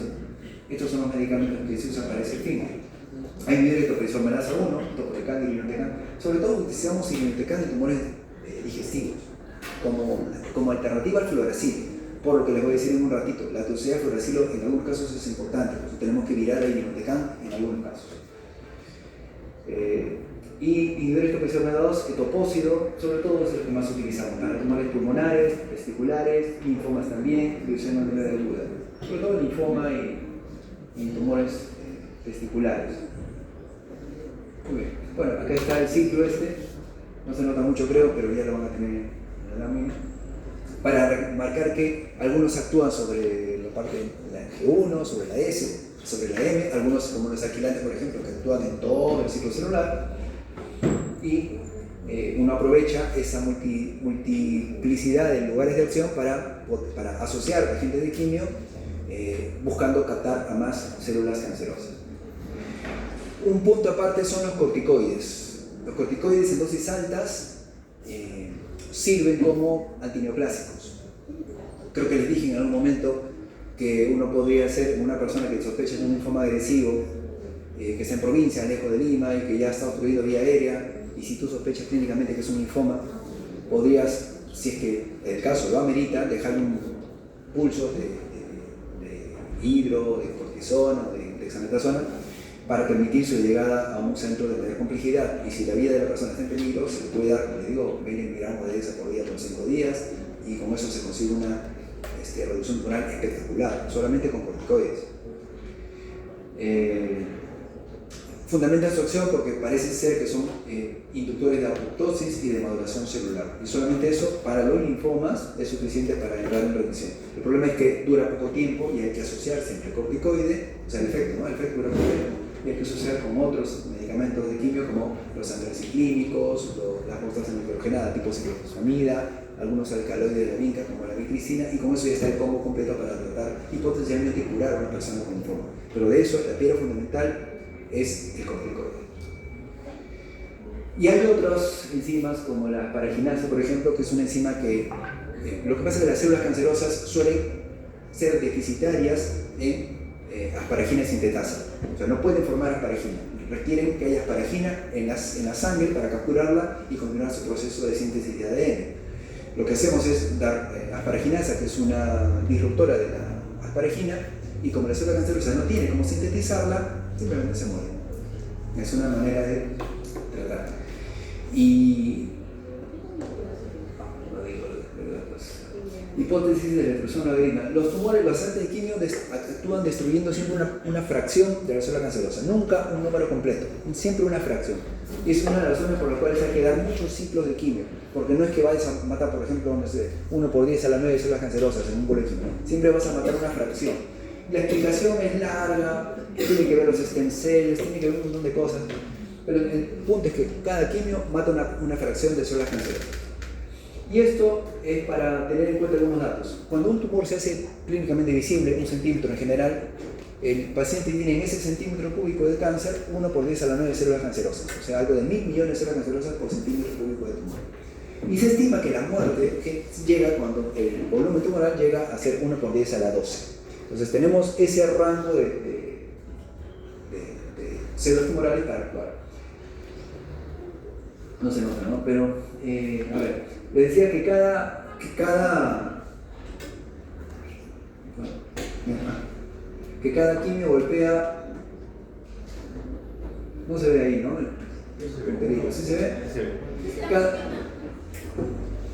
Estos son los medicamentos que se usan para ese fin. Hay inhibidores de topoisomerasa 1, topotecan y irinotecan. Sobre todo utilizamos irinotecan en tumores digestivos, como alternativa al fluoracil. Por lo que les voy a decir en un ratito, la toxicidad de fluoracilo en algunos casos es importante, porque tenemos que virar a irinotecan en algunos casos. Y inhibidores de topoisomerasa 2, etopósido, sobre todo es el que más utilizamos para tumores pulmonares, testiculares, linfomas también, leucemia de aguda, sobre todo linfoma y tumores testiculares. Muy bien. Bueno, acá está el ciclo no se nota mucho creo, pero ya lo van a tener en la lámina, para marcar que algunos actúan sobre la parte de la G1, sobre la S, sobre la M, algunos como los alquilantes, por ejemplo, que actúan en todo el ciclo celular, y uno aprovecha esa multiplicidad de lugares de acción para asociar agentes de quimio, buscando captar a más células cancerosas. Un punto aparte son los corticoides. Los corticoides en dosis altas sirven como antineoplásicos. Creo que les dije en algún momento que uno podría ser una persona que sospecha de un linfoma agresivo, que está en provincia, lejos de Lima, y que ya está obstruido vía aérea, y si tú sospechas clínicamente que es un linfoma, podrías, si es que el caso lo amerita, dejar un pulso de hidro, de cortisona o de dexametasona para permitir su llegada a un centro de mayor complejidad. Y si la vida de la persona está en peligro, se le puede dar, como les digo, 20 miligramos de dexa por día por 5 días, y con eso se consigue una reducción tumoral espectacular, solamente con corticoides. fundamentan su acción porque parece ser que son inductores de apoptosis y de maduración celular. Y solamente eso, para los linfomas, es suficiente para entrar en remisión. El problema es que dura poco tiempo y hay que asociar siempre el corticoide, o sea, el efecto, ¿no? El efecto dura poco tiempo, y hay que asociar con otros medicamentos de quimio como los antraciclínicos, las mostaza nitrogenada tipo ciclofosfamida, algunos alcaloides de la vinca como la vitricina, y con eso ya está el combo completo para tratar y potencialmente curar a una persona con linfoma. Pero de eso, la piedra fundamental es el corticoide. Y hay otras enzimas como la asparaginasa, por ejemplo, que es una enzima que lo que pasa es que las células cancerosas suelen ser deficitarias en asparagina sintetasa, o sea, no pueden formar asparagina, requieren que haya asparagina en la sangre para capturarla y continuar su proceso de síntesis de ADN. Lo que hacemos es dar asparaginasa, que es una disruptora de la asparagina, y como la célula cancerosa no tiene cómo sintetizarla, simplemente se muere. Es una manera de tratar. Y hipótesis de retroversión logarítmica. Los tumores basantes de quimio actúan destruyendo siempre una fracción de la célula cancerosa, nunca un número completo, siempre una fracción. Y es una de las razones por las cuales hay que dar muchos ciclos de quimio, porque no es que vayas a matar, por ejemplo, no sé, 1 por 10 a las 9 células cancerosas en un colegio, ¿no? Siempre vas a matar una fracción. La explicación es larga, tiene que ver los stem cells, tiene que ver un montón de cosas, pero el punto es que cada quimio mata una fracción de células cancerosas. Y esto es para tener en cuenta algunos datos. Cuando un tumor se hace clínicamente visible, 1 centímetro en general, el paciente tiene en ese centímetro cúbico de cáncer 1 por 10 a la 9 células cancerosas, o sea, algo de 1000 millones de células cancerosas por centímetro cúbico de tumor. Y se estima que la muerte llega cuando el volumen tumoral llega a ser 1 por 10 a la 12. Entonces tenemos ese rango de células tumorales para actuar. No se nota, ¿no? Pero, a ver, les decía que cada quimio golpea, no se ve ahí, ¿no? ¿Sí se ve? Sí.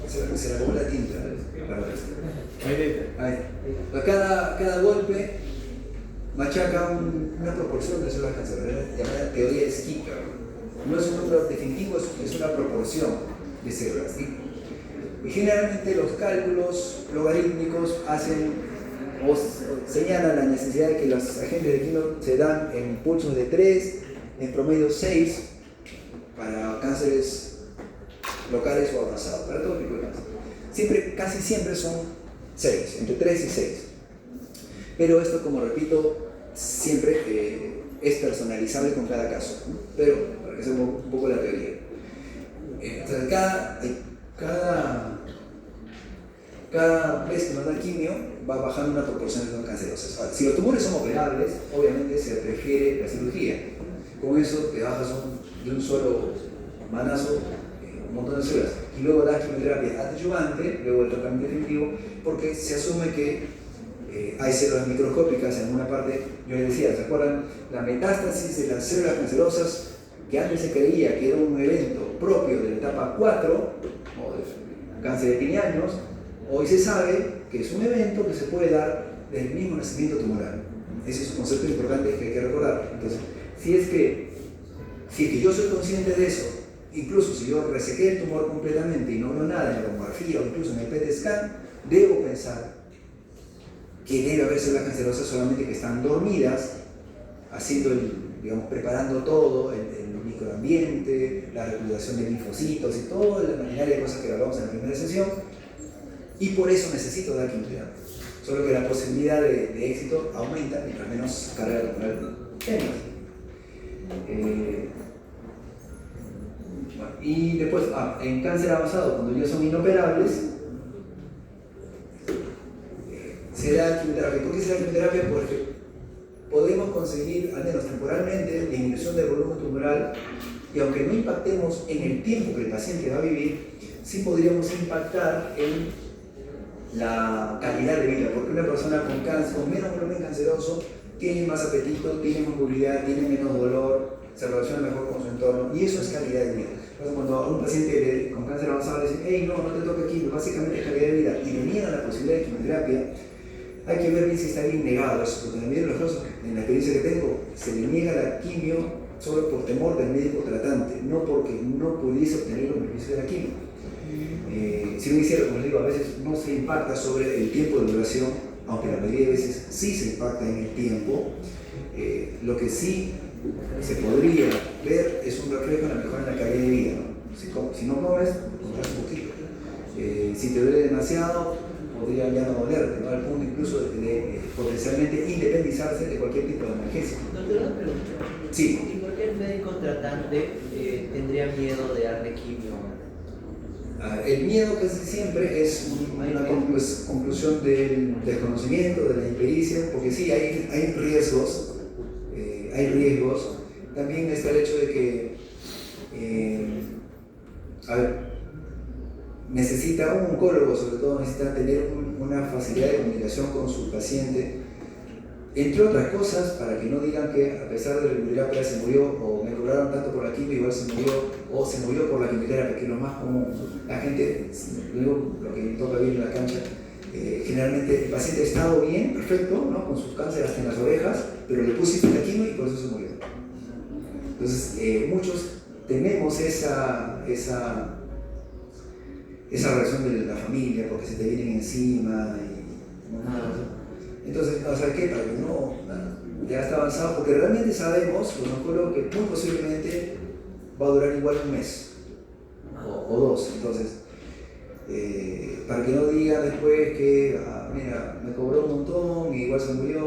Se la acabó la tinta. Cada golpe machaca una proporción de células cancerosas, llamada teoría de Skinner. No es un número definitivo, es una proporción de células, ¿sí? Y generalmente los cálculos logarítmicos hacen o señalan la necesidad de que los agentes de quimio se dan en pulsos de 3, en promedio 6, para cánceres locales o avanzados, para todo tipo de cáncer. Casi siempre son 6, entre 3 y 6. Pero esto, como repito, siempre es personalizable con cada caso, ¿no? Pero, para que sea un poco la teoría. Entonces, cada vez que nos da quimio, va bajando una proporción de células cancerosas. Ahora, si los tumores son operables, obviamente se prefiere la cirugía. Con eso te bajas de un solo manazo un montón de células. Y luego das quimioterapia adyuvante, luego el tratamiento definitivo, porque se asume que hay células microscópicas en alguna parte. Yo les decía, ¿se acuerdan? La metástasis de las células cancerosas, que antes se creía que era un evento propio de la etapa 4, o de cáncer de pineaños, hoy se sabe que es un evento que se puede dar desde el mismo nacimiento tumoral. Ese es un concepto importante que hay que recordar. Entonces, si es que yo soy consciente de eso, incluso si yo resequé el tumor completamente y no veo nada en la tomografía o incluso en el PET scan, debo pensar que debe haber células cancerosas solamente que están dormidas, haciendo preparando todo, el microambiente, la reclutación de linfocitos y toda la maquinaria de cosas que hablamos en la primera sesión, y por eso necesito dar quimioterapia. Solo que la posibilidad de éxito aumenta mientras menos carga tumoral tengas. Y después, en cáncer avanzado, cuando ya son inoperables, se da quimioterapia. ¿Por qué se da quimioterapia? Porque podemos conseguir, al menos temporalmente, disminución del volumen tumoral, y aunque no impactemos en el tiempo que el paciente va a vivir, sí podríamos impactar en la calidad de vida, porque una persona con cáncer, con menos volumen canceroso, tiene más apetito, tiene más movilidad, tiene menos dolor, se relaciona mejor con su entorno, y eso es calidad de vida. Entonces, cuando a un paciente con cáncer avanzado le dicen, hey, no te toca quimio, básicamente es calidad de vida, y le niegan la posibilidad de quimioterapia, hay que ver bien si está bien negado eso, porque en los casos, en la experiencia que tengo, se le niega la quimio solo por temor del médico tratante, no porque no pudiese obtener los beneficios de la quimio. Si lo hiciera, como les digo, a veces no se impacta sobre el tiempo de duración, aunque la mayoría de veces sí se impacta en el tiempo. Lo que sí se podría ver es un reflejo en la mejora en la calidad de vida, ¿no? Si no comes, comerás un poquito. Si te duele demasiado, podría ya no dolerte, ¿no? Al punto incluso de potencialmente independizarse de cualquier tipo de emergencia. Doctor, una pregunta. Sí. ¿Y por qué el médico tratante tendría miedo de darle quimio? El miedo casi siempre es una conclusión del desconocimiento, de la impericia, porque sí, hay riesgos. También está el hecho de que, necesita un oncólogo, sobre todo necesita tener una facilidad de comunicación con su paciente, entre otras cosas, para que no digan que a pesar de la quimioterapia se murió, o me cobraron tanto por la quimio, igual se murió, o se murió por la quimioterapia, que es lo más común. La gente, lo que toca bien en la cancha, generalmente el paciente ha estado bien, perfecto, ¿no? Con sus cánceres hasta en las orejas, pero le pusiste la quimio y por eso se murió. Entonces, muchos tememos esa reacción de la familia, porque se te vienen encima y entonces, ¿sabes qué? Para que no, ya está avanzado, porque realmente sabemos, los oncólogos, que muy posiblemente va a durar igual un mes o dos. Entonces, para que no digan después que, mira, me cobró un montón y igual se murió,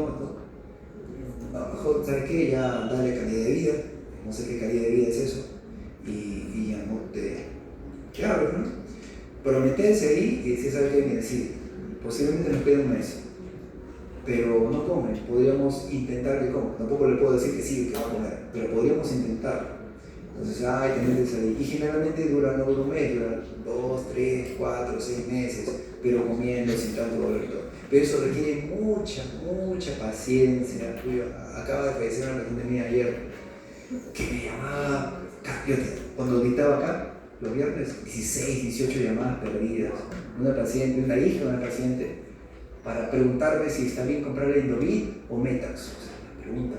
a lo mejor, ¿sabes qué? Ya dale calidad de vida, no sé qué calidad de vida es eso, y ya no te abres, ¿no? Pero meterse ahí y decir, ¿sabes qué? Mira, sí, posiblemente nos quede un mes, pero no comen, podríamos intentar que coma. Tampoco le puedo decir que sí, que va a comer, pero podríamos intentarlo. Entonces, te metes ahí. Y generalmente no dura un mes, dura 2, 3, 4, 6 meses, pero comiendo sin tanto dolor y todo. Pero eso requiere mucha paciencia. Acaba de fallecer una paciente mía ayer que me llamaba, cuando gritaba acá, los viernes, 16, 18 llamadas perdidas. Una paciente, una hija de una paciente, para preguntarme si está bien comprarle Indovit o Metax. O sea, la pregunta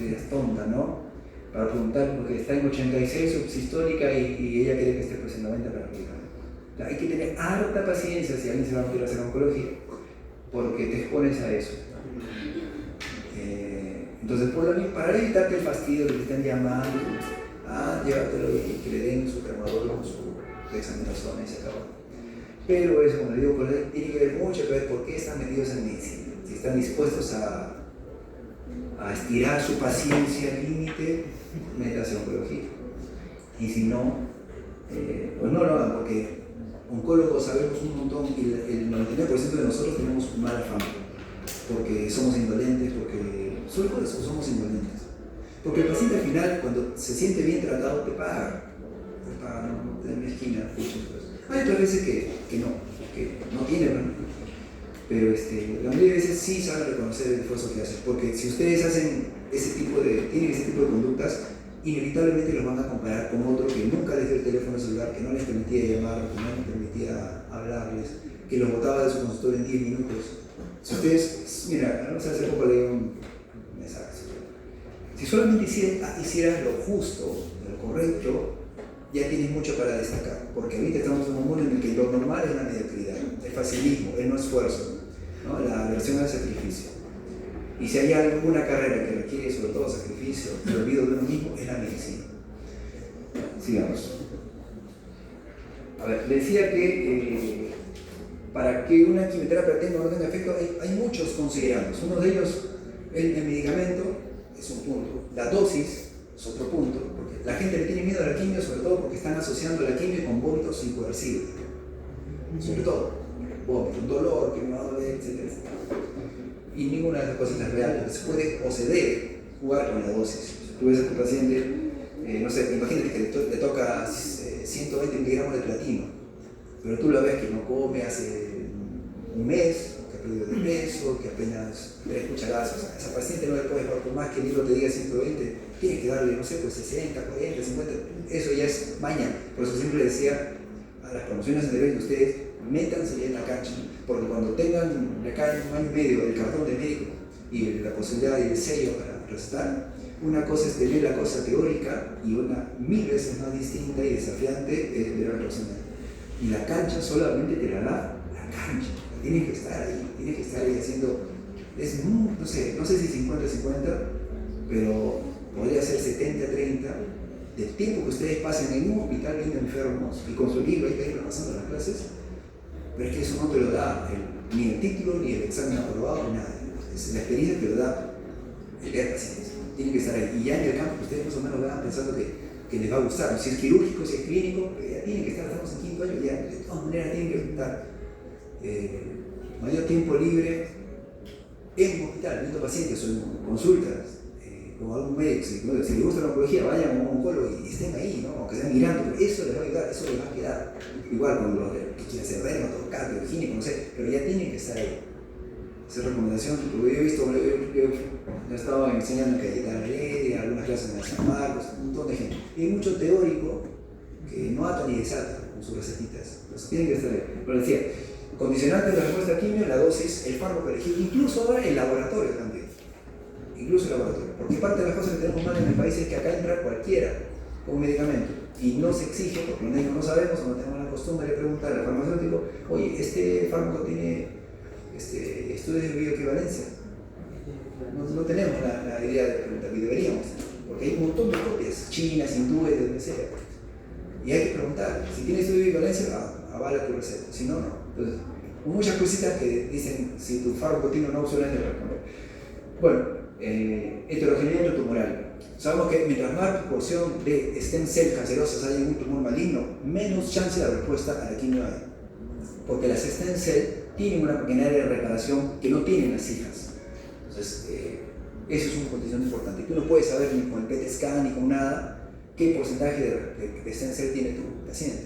es tonta, ¿no? Para preguntar, porque está en 86 subsistólica y ella quiere que esté pues en 90 para arriba. O sea, hay que tener harta paciencia si alguien se va a querer hacer oncología, porque te expones a eso. Entonces, para evitarte el fastidio de que te están llamando, llévatelo y que le den su tramadol con su examinación y se acabó. Pero eso, como le digo, pues, tiene que ver mucho que ver por qué están metidos en medicina. Si están dispuestos a estirar su paciencia al límite, métase a oncología. Y si no, pues no lo hagan, porque oncólogos sabemos un montón y el 99% de nosotros tenemos mala fama, porque somos indolentes, solo por eso somos indolentes. Porque el paciente al final, cuando se siente bien tratado, te paga, no te da una esquina. Hay otras veces que no tiene, ¿no? Pero la mayoría de veces sí saben reconocer el esfuerzo que hacen, porque si ustedes tienen ese tipo de conductas, inevitablemente los van a comparar con otro que nunca les dio el teléfono celular, que no les permitía llamar, que no les permitía hablarles, que los botaba de su consultorio en 10 minutos. Si ustedes, mira, no sé, hace poco leí un mensaje. Si solamente hicieras lo justo, lo correcto, ya tienes mucho para destacar, porque ahorita estamos en un mundo en el que lo normal es la mediocridad, el facilismo, el no esfuerzo, ¿no? La aversión al sacrificio. Y si hay alguna carrera que requiere sobre todo sacrificio y olvido de uno mismo, es la medicina. Sigamos. A ver, decía que para que una quimioterapia tenga o no tenga efecto, hay muchos considerados. Uno de ellos, el medicamento, es un punto. La dosis es otro punto, porque la gente le tiene miedo a la quimio, sobre todo porque están asociando la quimio con vómitos incoercibles. Sobre todo, vómito, un dolor, que me va a doler, etc. Y ninguna de las cosas es real. Se puede o se debe jugar con la dosis. Tú ves a tu paciente, no sé, imagínate que le toca 120 miligramos de platino, pero tú lo ves que no come hace un mes, que ha perdido de peso, que apenas 3 cucharadas. O sea, a esa paciente no le puedes dar, por más que el libro te diga 120, tienes que darle, no sé, pues 60, 40, 50, eso ya es maña. Por eso siempre decía a las promociones de de ustedes, métanse ya en la cancha, porque cuando tengan, le caen un año y medio el cartón de médico y la posibilidad y el sello para recetar, Una cosa es tener la cosa teórica y una 1000 veces más distinta y desafiante es ver la racional. Y la cancha solamente te la da la cancha. Tienes que estar ahí haciendo, no sé si 50-50, pero podría ser 70-30 del tiempo que ustedes pasen en un hospital viendo enfermos y con su libro hay que ir repasando las clases, pero es que eso no te lo da ni el título, ni el examen aprobado, ni nada. Es la experiencia que lo da el ver pacientes. Tienen que estar ahí. Y ya en el campo ustedes más o menos van pensando que les va a gustar. Si es quirúrgico, si es clínico, ya tienen que estar, estamos en quinto año, ya de todas maneras tienen que estar mayor tiempo libre en un hospital, viendo pacientes o en consultas, con algún médico. Si les gusta la oncología, vayan a un oncólogo y estén ahí, ¿no? Aunque sean mirando, pero eso les va a ayudar, eso les va a quedar. Igual con los que quieren hacer dermato, cardio, gínico, no sé, pero ya tienen que estar ahí. Esa es recomendación, porque yo he visto, yo estaba enseñando en Cayetana Heredia, algunas clases en San Marcos, un montón de gente. Y hay mucho teórico que no ata ni desata con sus recetitas. Entonces tienen que estar ahí. Pero decía, condicionante de la respuesta a quimio, la dosis, el fármaco elegido, incluso ahora el laboratorio también. Incluso el laboratorio. Porque parte de las cosas que tenemos mal en el país es que acá entra cualquiera con un medicamento y no se exige, porque los médicos no sabemos o no tenemos la costumbre de preguntar al farmacéutico, oye, este fármaco tiene estudios de bioequivalencia. No tenemos la idea de preguntar, y deberíamos, porque hay un montón de copias, chinas, hindúes, de donde sea. Y hay que preguntar, si tiene estudio de bioequivalencia, avala tu receta, si no, no. Entonces, muchas cositas que dicen si tu fármaco tiene una opción de responder. Bueno, heterogeneidad tumoral. Sabemos que mientras más proporción de stem cell cancerosas hay en un tumor maligno, menos chance de respuesta a la quimio hay. Porque las stem cell tienen una maquinaria de reparación que no tienen las hijas. Entonces, eso es una condición importante. Tú no puedes saber ni con el PET scan ni con nada qué porcentaje de stem cell tiene tu paciente.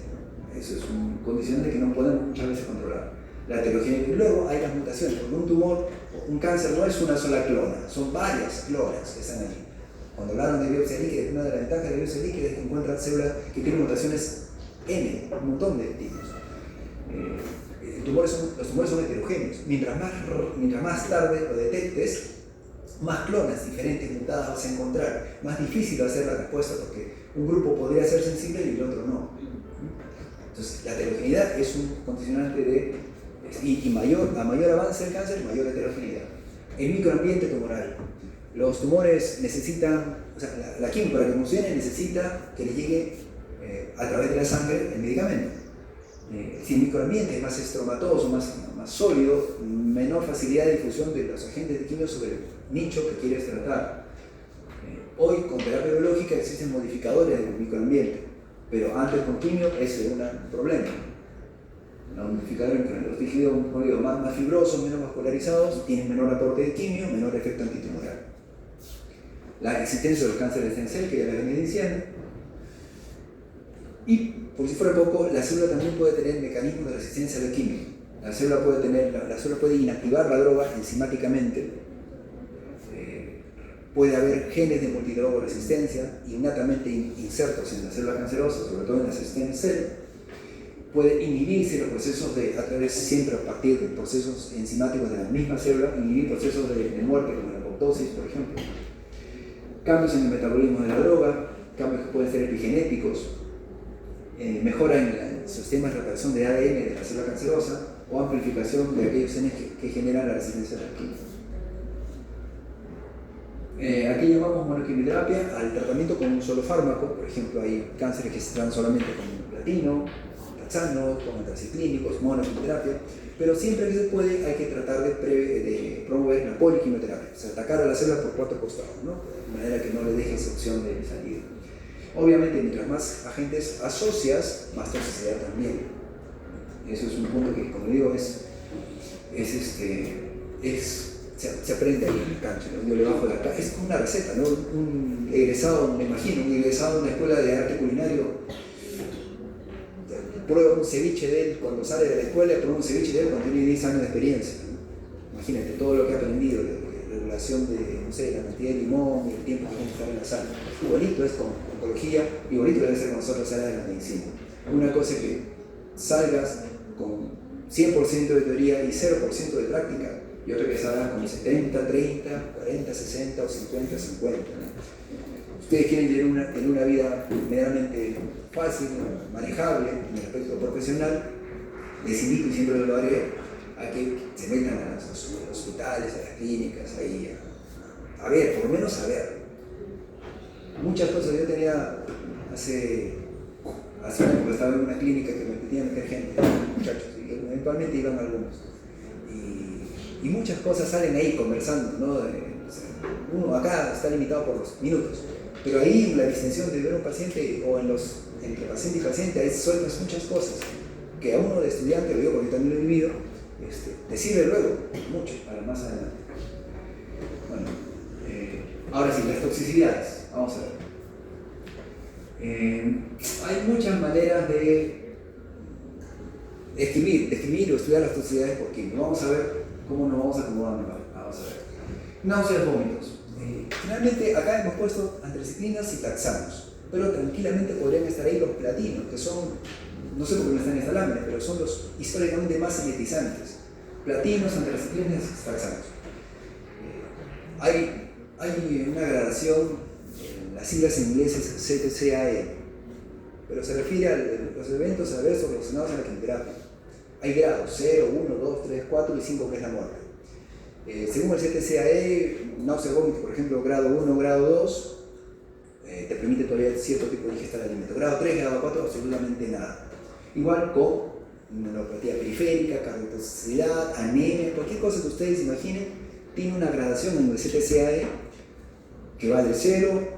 Eso es un condicionante que no podemos muchas veces controlar. La heterogeneidad. Y luego hay las mutaciones, porque un tumor, un cáncer no es una sola clona, son varias clonas que están allí. Cuando hablaron de biopsia líquida, una de las ventajas de la biopsia líquida es que encuentran células que tienen mutaciones N, un montón de tipos. Los tumores son heterogéneos. Mientras más tarde lo detectes, más clonas diferentes mutadas vas a encontrar. Más difícil va a ser la respuesta porque un grupo podría ser sensible y el otro no. Entonces, la heterogeneidad es un condicionante a mayor avance del cáncer, mayor heterogeneidad. El microambiente tumoral. Los tumores necesitan, o sea, la quimio para que funcione necesita que le llegue a través de la sangre el medicamento. Si el microambiente es más estromatoso, más sólido, menor facilidad de difusión de los agentes de quimio sobre el nicho que quieres tratar. Hoy con terapia biológica existen modificadores del microambiente, pero antes con quimio ese era un problema. Los modificadores de los tejidos más fibrosos, menos vascularizados, tienen menor aporte de quimio, menor efecto antitumoral. La existencia del cáncer de stem cell, que ya les venía diciendo. Y, por si fuera poco, la célula también puede tener mecanismos de resistencia a la quimio. La célula puede inactivar la droga enzimáticamente. Puede haber genes de multidrogoresistencia innatamente insertos en la célula cancerosa, sobre todo en las stem cell. Puede inhibirse los procesos siempre a partir de procesos enzimáticos de la misma célula, inhibir procesos de muerte como la apoptosis, por ejemplo. Cambios en el metabolismo de la droga, cambios que pueden ser epigenéticos, mejora en los sistemas de reparación de ADN de la célula cancerosa o amplificación de aquellos genes que generan la resistencia a la quimio. Aquí llamamos monoquimioterapia al tratamiento con un solo fármaco. Por ejemplo, hay cánceres que se tratan solamente con platino, taxano, con antraciclínicos, monoquimioterapia, pero siempre que se puede hay que tratar de promover la poliquimioterapia, o sea, atacar a la célula por 4 costados, ¿no? De manera que no le dejes opción de salida. Obviamente, mientras más agentes asocias, más toxicidad también. Eso es un punto que, como digo, se aprende ahí en el cancha, ¿no? Yo le bajo es como una receta, ¿no? Un egresado, me imagino, un egresado de una escuela de arte culinario prueba un ceviche de él cuando sale de la escuela, prueba un ceviche de él cuando tiene 10 años de experiencia, ¿no? Imagínate todo lo que ha aprendido de regulación de, no sé, la cantidad de limón y el tiempo que tiene que estar en la sala. Bonito es con oncología y bonito debe ser con nosotros áreas de la medicina. Una cosa es que salgas con 100% de teoría y 0% de práctica, y otra que salga con 70, 30, 40, 60 o 50, 50. ¿no? Ustedes quieren tener una vida medianamente fácil, manejable en el aspecto profesional, les invito, y siempre lo haré, a que se metan a los hospitales, a las clínicas, ahí, a ver, por lo menos a ver. Muchas cosas yo tenía hace un año, estaba en una clínica que me pedía meter gente, muchachos, y eventualmente iban algunos. Y muchas cosas salen ahí conversando, ¿no? Uno acá está limitado por los minutos, pero ahí en la distensión de ver a un paciente o entre paciente y paciente, ahí sueltas muchas cosas que a uno de estudiante, lo digo porque también lo he vivido, te sirve luego mucho para más adelante. Bueno, ahora sí, las toxicidades, vamos a ver. Hay muchas maneras de describir o estudiar las toxicidades por química. Vamos a ver cómo nos vamos acomodando. Vamos a ver. Náuseas, vómitos. Finalmente, acá hemos puesto antraciclinas y taxanos, pero tranquilamente podrían estar ahí los platinos, que son, no sé por qué no están en esta lámina, pero son los históricamente más sintetizantes. Platinos, antraciclinas y taxanos. Hay una gradación, las siglas en inglés es ZTCAE, pero se refiere a los eventos adversos relacionados a la quimioterapia. Hay grados, 0, 1, 2, 3, 4 y 5, que es la muerte. Según el ZTCAE, náusea, vómito, por ejemplo, grado 1, grado 2, te permite todavía cierto tipo de ingesta de alimento. Grado 3, grado 4, absolutamente nada. Igual con neuropatía periférica, cardiotoxicidad, anemia, cualquier cosa que ustedes imaginen, tiene una gradación en el ZTCAE que va del 0,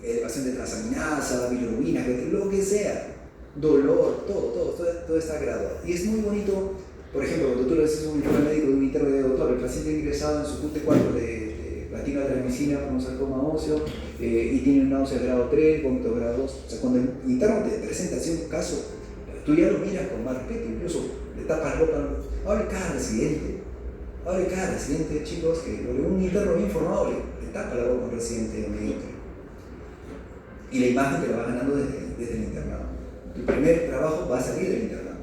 elevación de transaminasa, bilirrubina, lo que sea, dolor, todo está graduado. Y es muy bonito, por ejemplo, cuando tú le haces un informe médico de un interno de doctor, el paciente ingresado en su QT4 de platino-atramicina con un sarcoma óseo y tiene una náusea grado 3, vómito grado 2. O sea, cuando el interno te presenta así un caso, tú ya lo miras con más respeto, incluso le tapas la boca. Ahora cada residente, chicos, que un interno bien formado le tapa la boca a un residente mediocre. Y la imagen te la va ganando desde el internado. Tu primer trabajo va a salir del internado.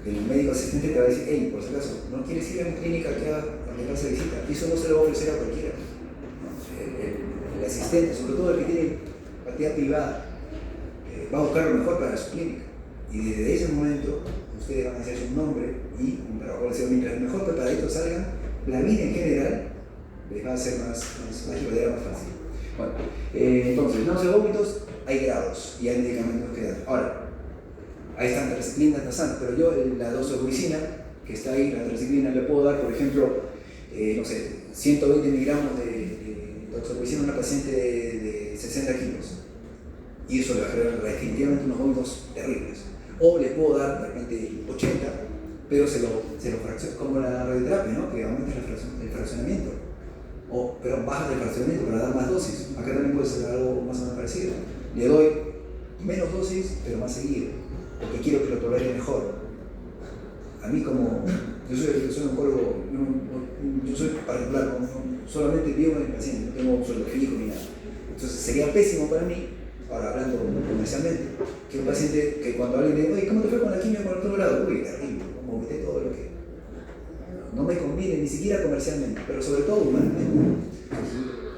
El médico asistente te va a decir, hey, por si acaso, ¿no quieres ir a una clínica que haga la casa de visita? Y eso no se lo va a ofrecer a cualquiera. ¿No? El asistente, sobre todo el que tiene partida privada, va a buscar lo mejor para su clínica. Y desde ese momento, ustedes van a hacer su nombre y un trabajo. Mientras mejor preparaditos salgan, la vida en general les va a ser más llevadera, más fácil. Bueno, entonces, náuseas, vómitos, hay grados y hay medicamentos que dan. Ahora, ahí están antraciclina, taxanos, pero yo la doxorubicina, que está ahí, la antraciclina, le puedo dar, por ejemplo, 120 miligramos de doxorubicina a una paciente de 60 kilos. Y eso le va a generar definitivamente unos vómitos terribles. O le puedo dar, de repente, 80, pero se lo fracciona, como la radioterapia, ¿no? Que aumenta el fraccionamiento. Pero baja el fraccionamiento para dar más dosis. Acá también puede ser algo más o menos parecido. Le doy menos dosis, pero más seguido, porque quiero que lo tolere mejor. A mí, como yo soy oncólogo, yo soy particular, solamente vivo en el paciente, no tengo un sueldo fijo ni nada. Entonces sería pésimo para mí, ahora hablando comercialmente, que un paciente que cuando alguien le dice, oye, ¿cómo te fue con la quimio con el otro grado? Uy, terrible, vomité todo lo que... No me conviene ni siquiera comercialmente, pero sobre todo humanamente.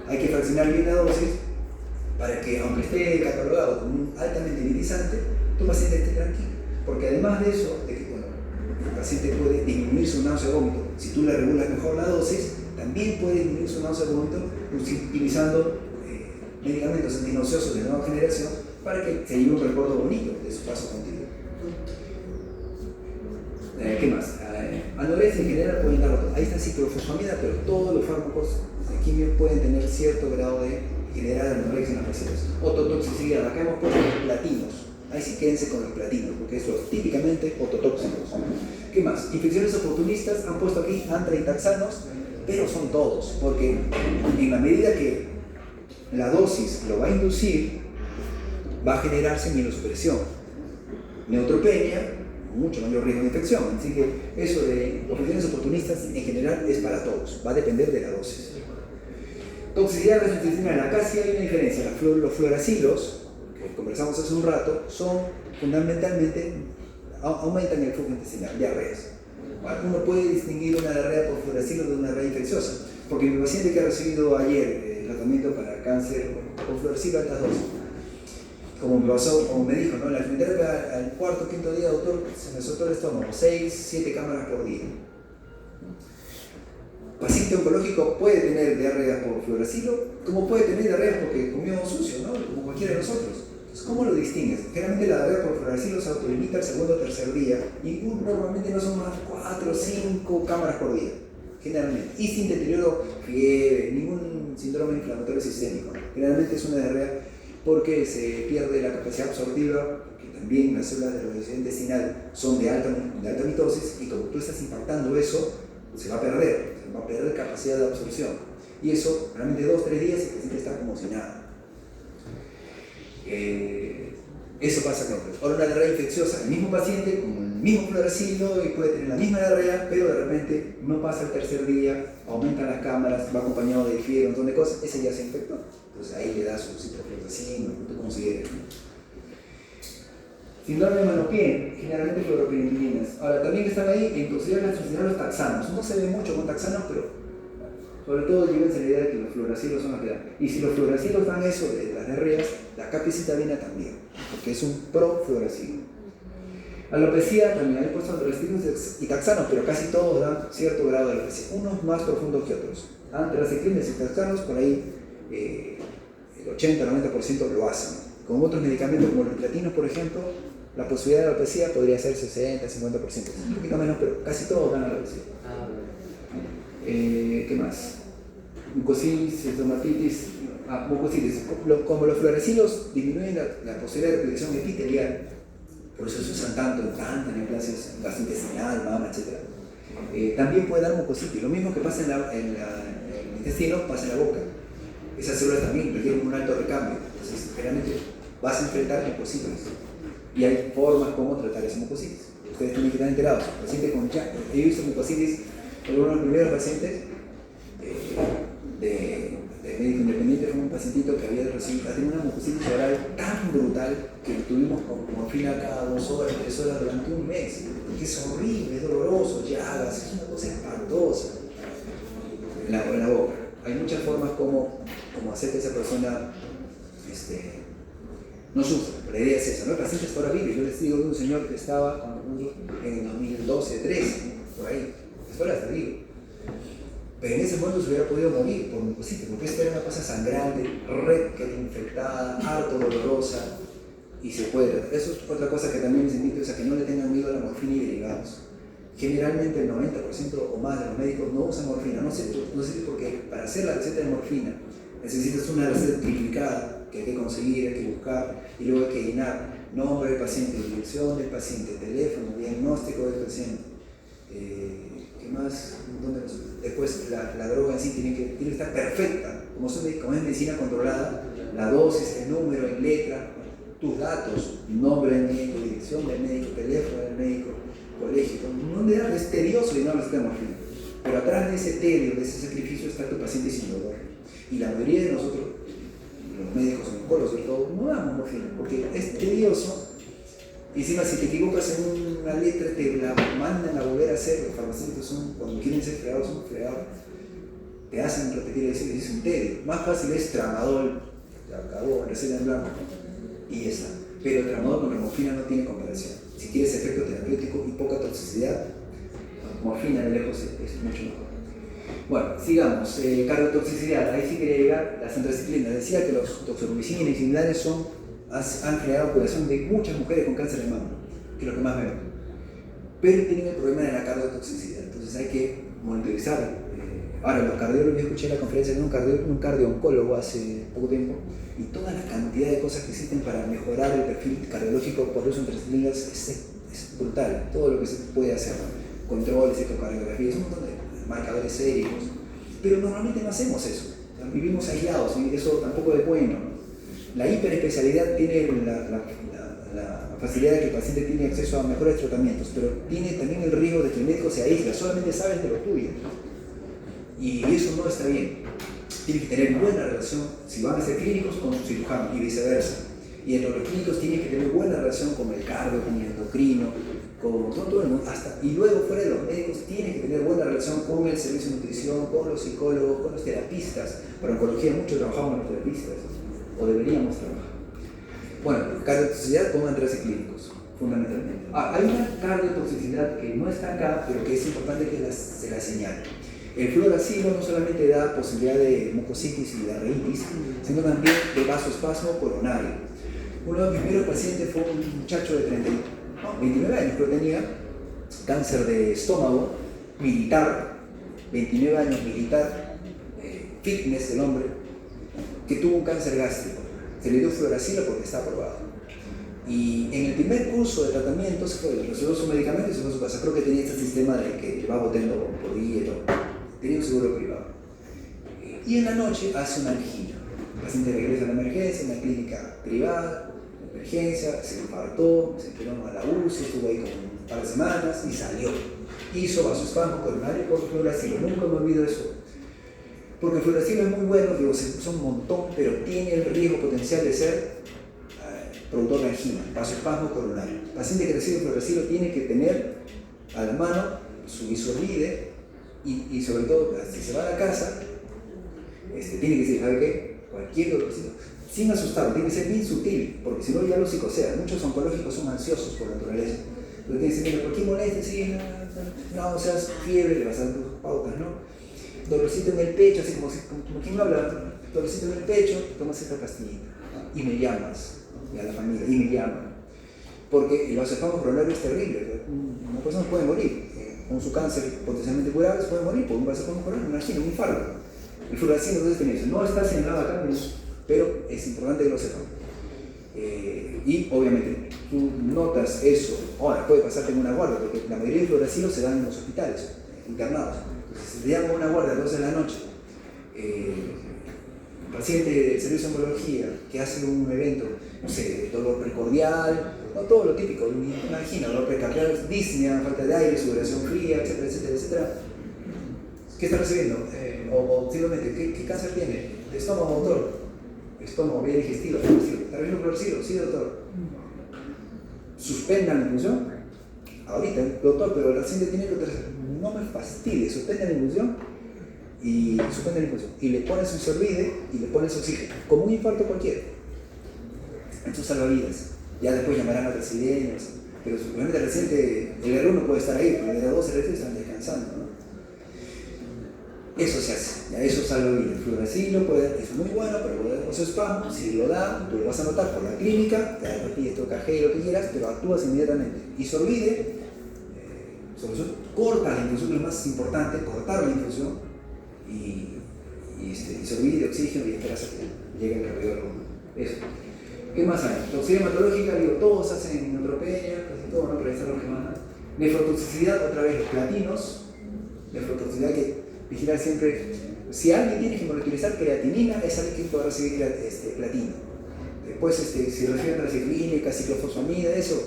Hay que fraccionar bien la dosis para que, aunque esté catalogado como un altamente iritizante, tu paciente esté tranquilo. Porque además de eso, de que el paciente puede disminuir su náusea vómito, si tú le regulas mejor la dosis, también puede disminuir su náusea vómito utilizando medicamentos antinauseosos de nueva generación para que se lleve un recuerdo bonito de su paso contigo. ¿Qué más? Anorexia en general pueden darlo todo. Ahí está ciclofosfamida, pero todos los fármacos de quimio pueden tener cierto grado de generar anorexia en los pacientes. Ototoxicidad, acá hemos puesto los platinos. Ahí sí quédense con los platinos, porque esos típicamente ototóxicos. ¿Qué más? Infecciones oportunistas, han puesto aquí antra y taxanos, pero son todos, porque en la medida que la dosis lo va a inducir, va a generarse mielosupresión, neutropenia, mucho mayor riesgo de infección. Así que eso de infecciones oportunistas en general es para todos, va a depender de la dosis. Toxicidad gastrointestinal, acá sí hay una diferencia. Los fluораcilos, que conversamos hace un rato, son fundamentalmente, aumentan el flujo intestinal, diarreas. Uno puede distinguir una diarrea por fluoracilo de una diarrea infecciosa, porque mi paciente que ha recibido ayer tratamiento para cáncer con fluoracilo altas dosis, como me pasó, como me dijo, ¿no? La quimioterapia al cuarto o quinto día, doctor, se me soltó el estómago, 6, 7 cámaras por día. Paciente oncológico puede tener diarrea por fluoracilo, como puede tener diarrea porque comió sucio, ¿no? Como cualquiera de nosotros. Entonces, ¿cómo lo distingues? Generalmente la diarrea por fluoracilo se autolimita al segundo o tercer día y normalmente no son más 4 o 5 cámaras por día, generalmente. Y sin deterioro, fiebre, ningún síndrome inflamatorio sistémico. Generalmente es una diarrea porque se pierde la capacidad absortiva, que también las células de la velocidad intestinal son de alta mitosis, y como tú estás impactando eso, se va a perder capacidad de absorción. Y eso, realmente 2 o 3 días, el paciente está como si nada. Eso pasa con ahora una diarrea infecciosa, el mismo paciente con el mismo fluoracilo y puede tener la misma diarrea, pero de repente no pasa el tercer día, aumentan las cámaras, va acompañado de fiebre, un montón de cosas, ese ya se infectó. Entonces ahí le da su ciprofloxacino, tú consideres. Síndrome de Manopien, generalmente cloroquinilinas. Ahora, también están ahí en toxicidad los taxanos. No se ve mucho con taxanos, pero sobre todo llévense la idea de que los fluораcilos son los que dan. Y si los fluораcilos dan eso de las diarreas, la capecitabina también, porque es un profluoracilo. Alopecia también hay puesto antraciclinos y taxanos, pero casi todos dan cierto grado de alopecia, unos más profundos que otros. Antraciclinos y taxanos, por ahí el 80-90% lo hacen. Con otros medicamentos como los platinos, por ejemplo, la posibilidad de alopecia podría ser 60-50%, un poquito menos, pero casi todos dan alopecia. ¿Qué más? Mucositis, estomatitis, mucositis. Como los fluoracilos disminuyen la posibilidad de replicación epitelial, por eso se usan tanto en tantas neoplasias gastrointestinal, mama, etc. También puede dar mucositis. Lo mismo que pasa en el intestino, pasa en la boca. Esas células también requieren un alto recambio. Entonces, generalmente vas a enfrentar mucositis. Y hay formas como tratar esa mucositis. Ustedes tienen que estar enterados. Paciente con he visto mucositis, uno de los primeros pacientes de médico independiente fue un pacientito que había tenido una mucositis oral tan brutal que tuvimos con morfina cada 2 horas, 3 horas durante un mes. Porque es horrible, es doloroso, llagas, es una cosa espantosa en la boca. Hay muchas formas como hacer que esa persona no sufra. La idea es esa, ¿no? El paciente hasta ahora vive. Yo les digo de un señor que estaba con nosotros en el 2012, 13, por ahí. Hasta ahora está vivo. Pero en ese momento se hubiera podido morir por mucositis, porque esta era una cosa sangrante, infectada, harto dolorosa, y se puede tratar. Eso es otra cosa que también les invito, es a que no le tengan miedo a la morfina y derivados. Generalmente el 90% o más de los médicos no usan morfina. No sé por qué. Para hacer la receta de morfina necesitas una receta triplicada que hay que conseguir, hay que buscar, y luego hay que llenar nombre del paciente, dirección del paciente, teléfono, diagnóstico del paciente. ¿Qué más? Después la droga en sí tiene que estar perfecta. Como es medicina controlada, la dosis, el número en letra, tus datos, nombre del médico, dirección del médico, teléfono del médico, colegio. No es tedioso y no receta de morfina. Pero atrás de ese tedio, de ese sacrificio, está tu paciente sin dolor. Y la mayoría de nosotros, los médicos oncólogos sobre todo, no damos morfina porque es tedioso. Y encima, si te equivocas en una letra, te la mandan a volver a hacer. Los farmacéuticos cuando quieren ser fregados, son fregados. Te hacen repetir y decir, es un tedio. Más fácil es tramadol, se acabó, receta en blanco, y ya está. Pero el tramadol con la morfina no tiene comparación. Si quieres efecto terapéutico y poca toxicidad, morfina de lejos es mucho mejor. Bueno, sigamos. Cardiotoxicidad, ahí sí quería llegar. Las antraciclinas. Decía que los toxorubicina y similares han generado curación de muchas mujeres con cáncer de mama, que es lo que más veo. Pero tienen el problema de la cardiotoxicidad, entonces hay que monitorizar. Ahora, los cardiólogos, yo escuché la conferencia de un cardiooncólogo hace poco tiempo, y toda la cantidad de cosas que existen para mejorar el perfil cardiológico por uso de antraciclinas es brutal. Todo lo que se puede hacer, controles, ecocardiografías, un montón de marcadores serios, pero normalmente no hacemos eso. Vivimos aislados y eso tampoco es bueno, ¿no? La hiperespecialidad tiene la facilidad de que el paciente tiene acceso a mejores tratamientos, pero tiene también el riesgo de que el médico se aísla, solamente sabes de lo tuyo. Y eso no está bien. Tiene que tener buena relación, si van a ser clínicos, con su cirujano y viceversa. Y entre los clínicos tiene que tener buena relación con el cardio, con el endocrino, con todo el mundo, y luego fuera de los médicos tiene que tener buena relación con el servicio de nutrición, con los psicólogos, con los terapistas. Para oncología mucho trabajamos con los terapistas, o deberíamos trabajar. Bueno, cardiotoxicidad con antecedentes clínicos, fundamentalmente. Hay una cardiotoxicidad que no está acá, pero que es importante que se la señale. El fluoracilo no solamente da posibilidad de mucositis y diarreitis, sino también de vasoespasmo coronario. Uno de mis primeros pacientes fue un muchacho de 29 años, pero tenía cáncer de estómago, militar, 29 años, militar, fitness el hombre, que tuvo un cáncer gástrico. Se le dio fluoracilo porque está aprobado. Y en el primer curso de tratamiento se fue, recibió su medicamento y se fue a su casa. Creo que tenía este sistema de que le va botando por día y todo. Tenía un seguro privado. Y en la noche hace una angina. El paciente regresa a la emergencia, en una clínica privada, de emergencia, se infartó, se enfermó a la UCI, estuvo ahí como un par de semanas y salió. Hizo vasoespasmo coronario por fluoracilo. Nunca me olvido eso. Porque el fluoracilo es muy bueno, digo, se usa un montón, pero tiene el riesgo potencial de ser productor de angina, vasoespasmo coronario. El paciente que recibe fluoracilo tiene que tener a la mano su isorvide y sobre todo, si se va a la casa, tiene que decir, ¿sabe qué? Cualquier dolorcito, sin asustarlo, tiene que ser bien sutil, porque si no ya lo psicosea. Muchos oncológicos son ansiosos por naturaleza. Pero tiene que decir, mira, cualquier molestia, sí, náuseas, fiebre, le vas a dar tus pautas, ¿no? Dolorcito en el pecho, así como quien no habla, dolorcito en el pecho, tomas esta pastillita y me llamas, y a la familia, y me llaman. Porque el vasoespasmo coronario es terrible, una persona puede morir, con su cáncer potencialmente curable se puede morir por un vasoespasmo coronario, imagina, un infarto. El fluoracilo entonces tiene eso, no está señalado acá, pero es importante que lo sepan. Y obviamente tú notas eso, ahora puede pasarte en una guardia, porque la mayoría de fluoracilo se dan en los hospitales, internados. Si te llaman a una guardia a las 12 de la noche, un paciente del servicio de oncología que hace un evento, no sé, dolor precordial, no todo lo típico, una angina, dolor precordial, disnea, falta de aire, sudoración fría, etcétera, etcétera, etcétera. ¿Qué está recibiendo? O simplemente, ¿qué cáncer tiene? ¿De estómago, doctor? Estómago, vía digestiva, ¿está recibiendo fluoracilo? Sí, doctor. ¿Suspendan la infusión? Ahorita, doctor, pero el paciente tiene que no me fastidie, suspende la infusión y le pones un sorbide y le pones oxígeno, como un infarto cualquiera. Esto salvavidas. Ya después llamarán a residentes, pero seguramente el residente, el R1 no puede estar ahí, porque de las 12 residentes están descansando, ¿no? Eso se hace, ya eso salva vidas. Fluoracilo es muy bueno, pero puede dar vasoespasmo. Si lo da, tú lo vas a notar por la clínica, te da pastillas, tocaje, lo que quieras, pero actúas inmediatamente. Y sorbide, solución, corta la infusión, lo más importante, cortar la infusión y sorbide, oxígeno y esperas a que llegue el cardiólogo. Eso. ¿Qué más hay? Toxicidad hematológica, digo, todos hacen neutropenia, casi todo, ¿no? Pero ahí está lo que más. Nefrotoxicidad, otra vez los platinos, nefrotoxicidad que vigilar siempre. Si alguien tiene que monitorizar creatinina, es alguien que podrá recibir platino. Después, si recibe antraciclínica, ciclofosfamida, eso,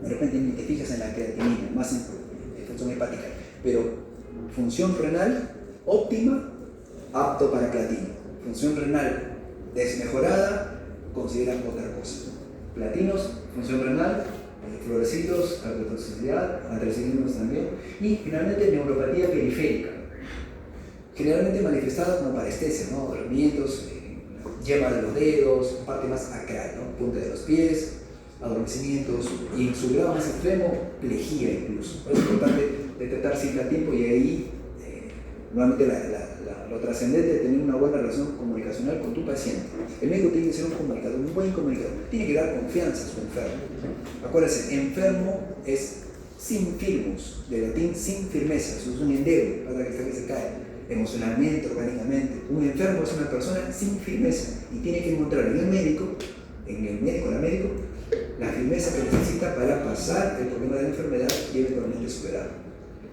de repente ni te fijas en la creatinina, más en función hepática. Pero función renal óptima, apto para platino. Función renal desmejorada, consideran otra cosa. Platinos, función renal, fluorecitos, cardiotoxicidad, antraciclinos también. Y finalmente, neuropatía periférica, generalmente manifestada como parestesia, ¿no? Dormimientos, yema de los dedos, parte más acral, ¿no? Punta de los pies, adormecimientos y en su grado más extremo, plejía incluso. Es importante detectar siempre a tiempo y ahí, nuevamente, lo trascendente de tener una buena relación comunicacional con tu paciente. El médico tiene que ser un comunicador, un buen comunicador, tiene que dar confianza a su enfermo. Acuérdense, enfermo es sin firmus, de latín sin firmeza, eso es un endeble, para que se cae emocionalmente, orgánicamente. Un enfermo es una persona sin firmeza y tiene que encontrar en el médico, la firmeza que necesita para pasar el problema de la enfermedad y eventualmente superarlo.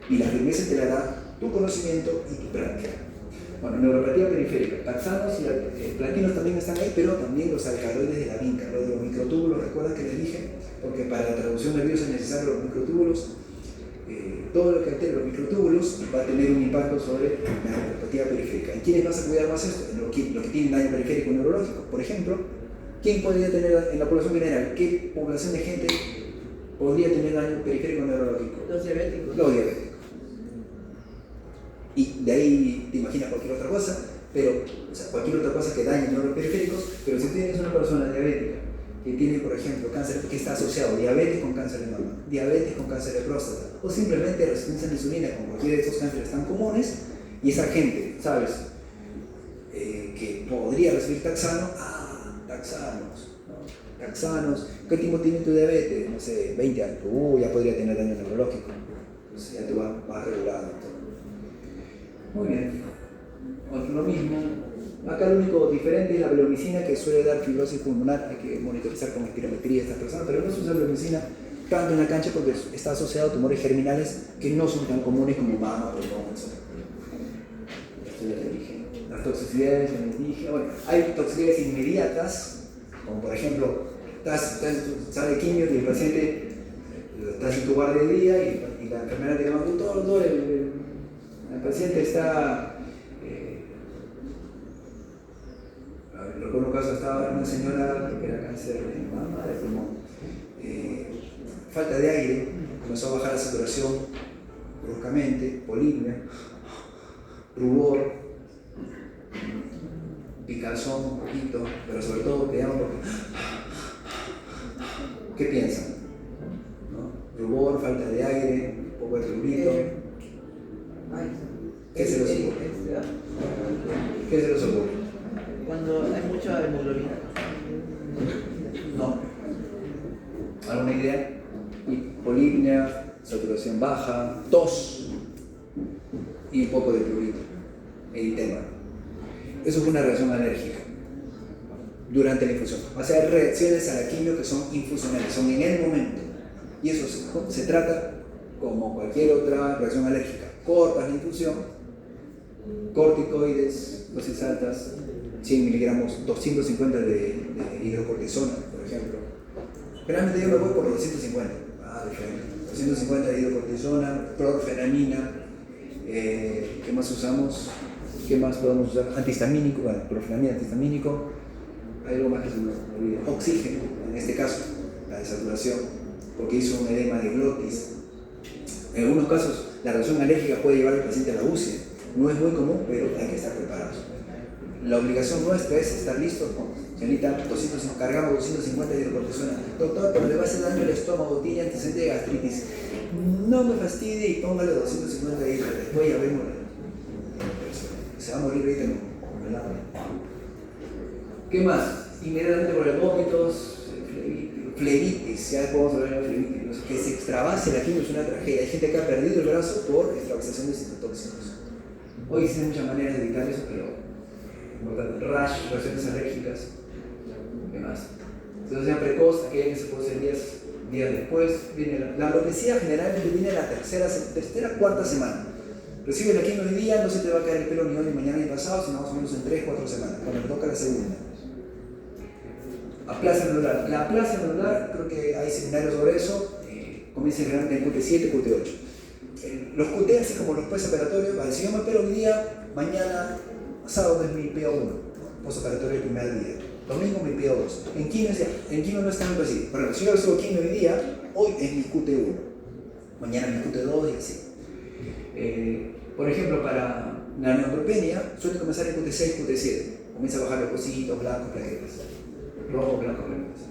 Y la firmeza te la da tu conocimiento y tu práctica. Bueno, neuropatía periférica, taxanos y platinos también están ahí, pero también los alcaloides de la vinca, lo de los microtúbulos, ¿recuerdan que les dije? Porque para la traducción nerviosa es necesario los microtúbulos. Todo lo que altere los microtúbulos va a tener un impacto sobre la neuropatía periférica. ¿En quiénes vas a cuidar más esto? En los que tienen daño periférico neurológico. Por ejemplo, ¿quién podría tener en la población general? ¿Qué población de gente podría tener daño periférico neurológico. Los diabéticos. Los diabéticos. Y de ahí te imaginas cualquier otra cosa, pero, o sea, cualquier otra cosa que dañe neuronos periféricos, pero si tienes una persona diabética que tiene, por ejemplo, cáncer, que está asociado diabetes con cáncer de mama, diabetes con cáncer de próstata, o simplemente resistencia a la insulina con cualquiera de estos cánceres tan comunes, y esa gente, ¿sabes? Que podría recibir taxano, taxanos, ¿no? Taxanos, ¿qué tiempo tiene tu diabetes? No sé, 20 años, ya podría tener daño neurológico, entonces ya te vas regulando todo. Muy bien, lo mismo. Acá lo único diferente es la bleomicina, que suele dar fibrosis pulmonar. Hay que monitorizar con espirometría a estas personas, pero no se usa bleomicina tanto en la cancha porque está asociado a tumores germinales que no son tan comunes como mama, pulmón, etc. Esto ya te dije. Las toxicidades, ya les dije. Bueno, hay toxicidades inmediatas, como por ejemplo, sale quimio y el paciente está en tu guardia de día y la enfermera te llama todo el paciente está, recuerdo un caso, estaba una señora que era cáncer de mama, de pulmón, falta de aire, comenzó a bajar la saturación bruscamente, polipnia, rubor, picazón un poquito, pero sobre todo te llaman porque ¿qué piensan? ¿No? Rubor, falta de aire, un poco de prurito. ¿Qué se les ocurre? ¿Qué se les ocurre? Cuando hay mucha hemoglobina. No. ¿Alguna idea? Polipnia, saturación baja, tos y un poco de prurito, eritema. Eso es una reacción alérgica durante la infusión. O sea, hay reacciones a la quimio que son infusionales, son en el momento. Y eso se trata como cualquier otra reacción alérgica. Cortas la infusión, corticoides, dosis altas, 100 miligramos, 250 de hidrocortisona, por ejemplo. Generalmente yo me voy por los 250, diferente. 250 de hidrocortisona, clorfenamina, ¿qué más usamos? ¿Qué más podemos usar? Antihistamínico, bueno, clorfenamina, antihistamínico, hay algo más que se me olvida. Oxígeno, en este caso, la desaturación, porque hizo un edema de glotis. En algunos casos, la reacción alérgica puede llevar al paciente a la UCI. No es muy común, pero hay que estar preparados. La obligación nuestra es estar listos con, señorita, cargamos 250 de hidrocortisona. Doctor, pero le va a hacer daño al estómago, tiene antecedente de gastritis. No me fastidie y póngale 250 de hidrocortisona. Después ya vemos. Se va a morir ahorita con el agua. ¿Qué más? Inmediatamente por el vómitos, flebitis, ya podemos hablar de flebitis. Que se extravase la quimio es una tragedia. Hay gente que ha perdido el brazo por extravasación de citotóxicos. Hoy existen muchas maneras de evitar eso, pero rash, reacciones alérgicas, ¿qué más? Situación precoz, aquella que se puede hacer días después. Viene la alopecia generalmente viene la tercera, cuarta semana. Recibe la quimio hoy día, no se te va a caer el pelo ni hoy, ni mañana, ni pasado, sino más o menos en 3-4 semanas, cuando te toca la segunda. Aplasia celular. La aplasia celular, creo que hay seminarios sobre eso, comienza generalmente en QT7, QT8. Los QT, así como los postoperatorios, vale, si yo me opero hoy día, mañana, sábado es mi PO1, postoperatorio el primer día, domingo mi PO2. En quimio no es tan así. Por ejemplo, si yo recibo quimio hoy día, hoy es mi QT1, mañana mi QT2 y así. Por ejemplo, para la neutropenia suele comenzar en QT6, QT7. Comienza a bajar los cositos, blancos, plaquetas. Rojo, blanco, plaquetas.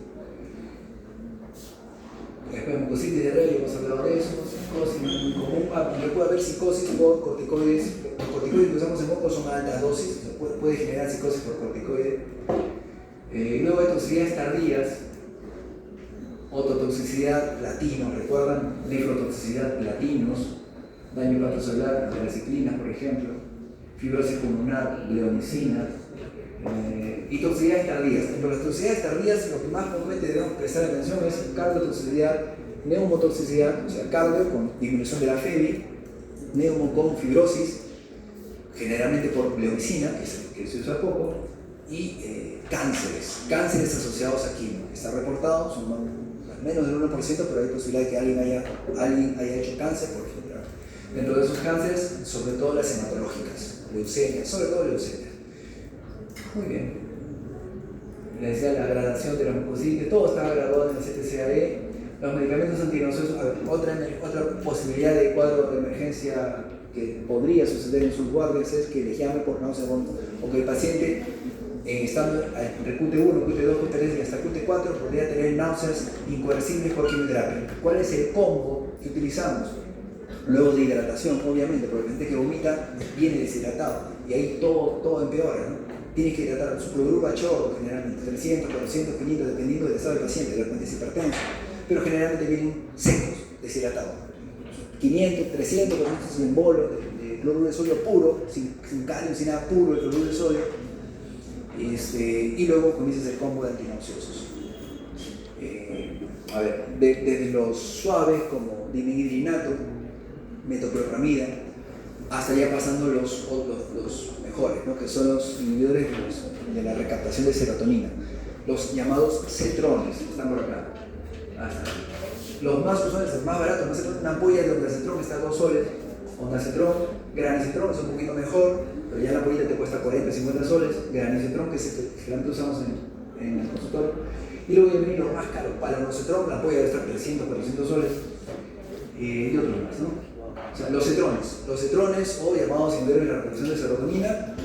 Después mucositis de rey, hemos hablado de eso. Psicosis muy común. Puede haber psicosis por corticoides. Los corticoides que usamos en mocos son a altas dosis. Puede generar psicosis por corticoide. Luego hay toxicidades tardías. Ototoxicidad latinos, ¿recuerdan? Nefrotoxicidad latinos. Daño hepatocelular de las ciclinas, por ejemplo, fibrosis pulmonar, bleomicina, y toxicidades tardías. Entre las toxicidades tardías, lo que más comúnmente debemos prestar atención es cardiotoxicidad, neumotoxicidad, o sea, cardio con disminución de la FeBi, neumo con fibrosis, generalmente por bleomicina, que se usa poco, y cánceres asociados a quimio. Está reportado, son menos del 1%, pero hay posibilidad de que alguien haya hecho cáncer por ejemplo. Dentro de esos cánceres, sobre todo las hematológicas, leucemias, sobre todo leucemias. Muy bien. Les decía la gradación de la mucositis, todo está graduado en el CTCAE. Los medicamentos antinauseosos, a ver, otra posibilidad de cuadro de emergencia que podría suceder en sus guardias es que les llame por náusea o que el paciente, estando entre QT1, QT2, QT3 y hasta QT4, podría tener náuseas incoercibles por quimioterapia. ¿Cuál es el combo que utilizamos? Luego de hidratación, obviamente, porque el paciente que vomita viene deshidratado y ahí todo empeora, ¿no? Tienes que hidratar su cloruro a chorro, generalmente 300, 400, 500, dependiendo del estado del paciente, de repente es hipertenso, pero generalmente vienen secos, deshidratados. 500, 300, 400 en bolo de cloruro de sodio puro, sin calio, sin nada, puro el cloruro de sodio, y luego comienzas el combo de antinauseosos. A ver, desde los suaves como dimidrinato, metoclopramida, hasta ya pasando los mejores, ¿no? Que son los inhibidores de la recaptación de serotonina, los llamados cetrones, están por acá. Los más usuales, los más baratos, una ampolla de ondansetron está a 2 soles, ondansetron, granisetron es un poquito mejor, pero ya la ampollita te cuesta 40, 50 soles, granisetron, que es el que generalmente usamos en el consultorio, y luego ya vienen los más caros, palonosetron, la ampolla debe estar 300, 400 soles, y otros más, ¿no? O sea, los cetrones o llamados inhibidores de la recaptación de serotonina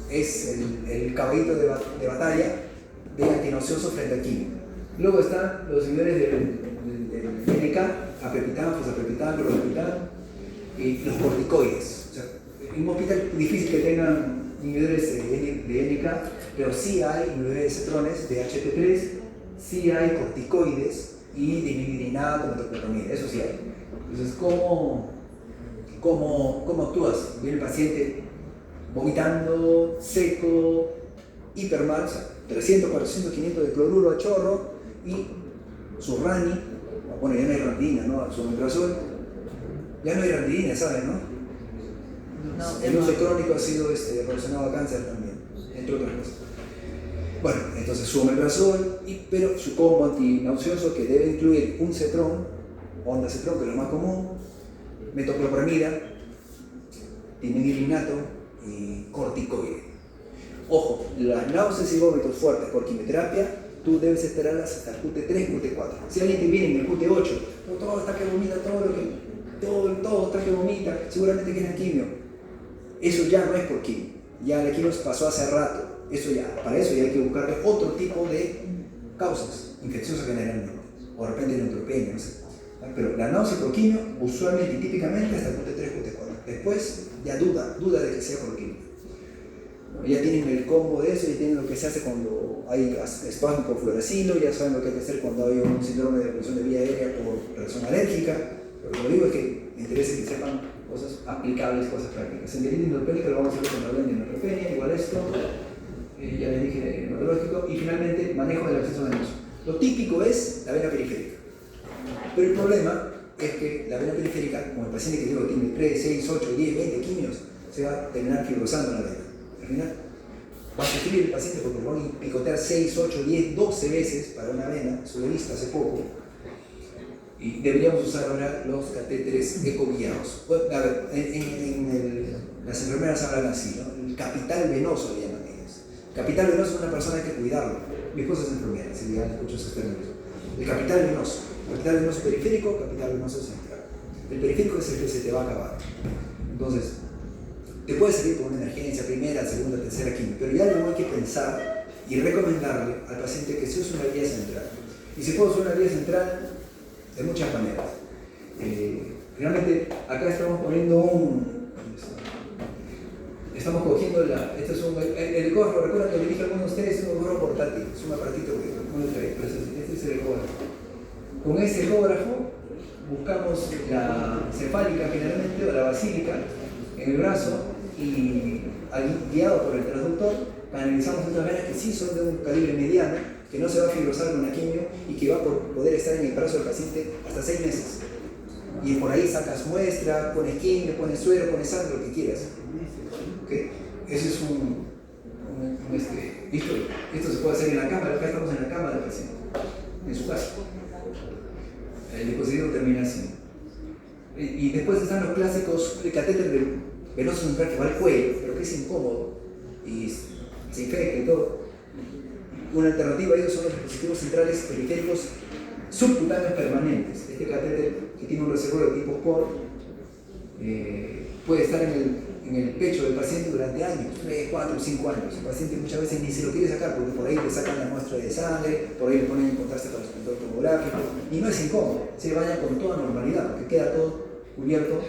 es el caballito de batalla de antinauseoso frente al quimio. Luego están los inhibidores del NK, apepitán, fosapepitán, clorapepitán, y los corticoides. O sea, en un hospital es difícil que tengan inhibidores de NK, pero sí hay inhibidores de cetrones de HT3, sí hay corticoides y dimidrinato, metoclopramida, eso sí hay. Entonces, ¿cómo actúas? Viene el paciente vomitando, seco, hipermal, o sea, 300, 400, 500 de cloruro a chorro y su RANI, bueno, ya no hay ranitidina, ¿no? Su omeprazol, ya no hay ranitidina, ¿saben, no? El uso crónico ha sido relacionado a cáncer también, entre otras cosas. Bueno, entonces su omeprazol, pero su combo antinauseoso que debe incluir un cetrón, ondansetron, que es lo más común, metoclopramida, dimidrinato y corticoide. Ojo, las náuseas y vómitos fuertes por quimioterapia, tú debes esperarlas hasta el QT3, QT4. Si alguien te viene en el QT8, todo está que vomita, todo está que vomita, seguramente que es la quimio. Eso ya no es por quimio, ya la quimio pasó hace rato. Para eso ya hay que buscarle otro tipo de causas, infecciosas generalmente, o de repente neutropenia, no sé. Pero la náusea por quimio, usualmente y típicamente hasta el QT3, QT4. Después ya duda de que sea por quimio. Ya tienen el combo de eso, ya tienen lo que se hace cuando hay espasmo por fluoracilo, ya saben lo que hay que hacer cuando hay un síndrome de depresión de vía aérea por reacción alérgica. Pero lo digo es que me interesa que sepan cosas aplicables, cosas prácticas. Senderitis neutropénica lo vamos a hacer con la vena de neutropenia, igual esto, ya les dije neurológico, y finalmente manejo del acceso venoso. Lo típico es la vena periférica. Pero el problema es que la vena periférica, como el paciente que digo tiene 3, 6, 8, 10, 20 quimios, se va a terminar fibrosando la vena. Al final va a sufrir el paciente porque le van a picotear 6, 8, 10, 12 veces para una vena, eso lo he visto hace poco, y deberíamos usar ahora los catéteres ecoguiados. Bueno, a ver, las enfermeras hablan así, ¿no? El capital venoso le llaman ellos. Capital venoso es una persona que hay que cuidarlo. Mi esposa es enfermera, si ya escucho esos términos. El capital venoso periférico, capital venoso central. El periférico es el que se te va a acabar. Entonces, te puede servir por una emergencia, primera, segunda, tercera, quimio, pero ya luego hay que pensar y recomendarle al paciente que se use una vía central. Y se puede usar una vía central de muchas maneras. Realmente, acá estamos poniendo estamos cogiendo esto es el gorro, recuerda que le dije a algunos de ustedes, es un gorro portátil, es un aparatito que uno trae, pero este es el ecógrafo. Con ese ecógrafo buscamos la cefálica generalmente o la basílica en el brazo y guiado por el transductor canalizamos otras venas que sí son de un calibre mediano, que no se va a fibrosar con la quimio y que va a poder estar en el brazo del paciente hasta 6 meses. Y por ahí sacas muestra, pones quimio, pones suero, pones sangre, lo que quieras. ¿Okay? Ese es esto se puede hacer en la cama, acá estamos en la cama del paciente, en su casa. El dispositivo termina así. Y después están los clásicos catéteres venosos central que va al cuello, pero que es incómodo y se infecta y todo. Una alternativa a ellos son los dispositivos centrales periféricos subcutáneos permanentes. Este catéter que tiene un reservorio de tipo POR puede estar en el pecho del paciente durante años, 3, 4, 5 años. El paciente muchas veces ni se lo quiere sacar porque por ahí le sacan la muestra de sangre, por ahí le ponen en contraste para el espectro tomográfico y no es incómodo, se baña con toda normalidad porque queda todo cubierto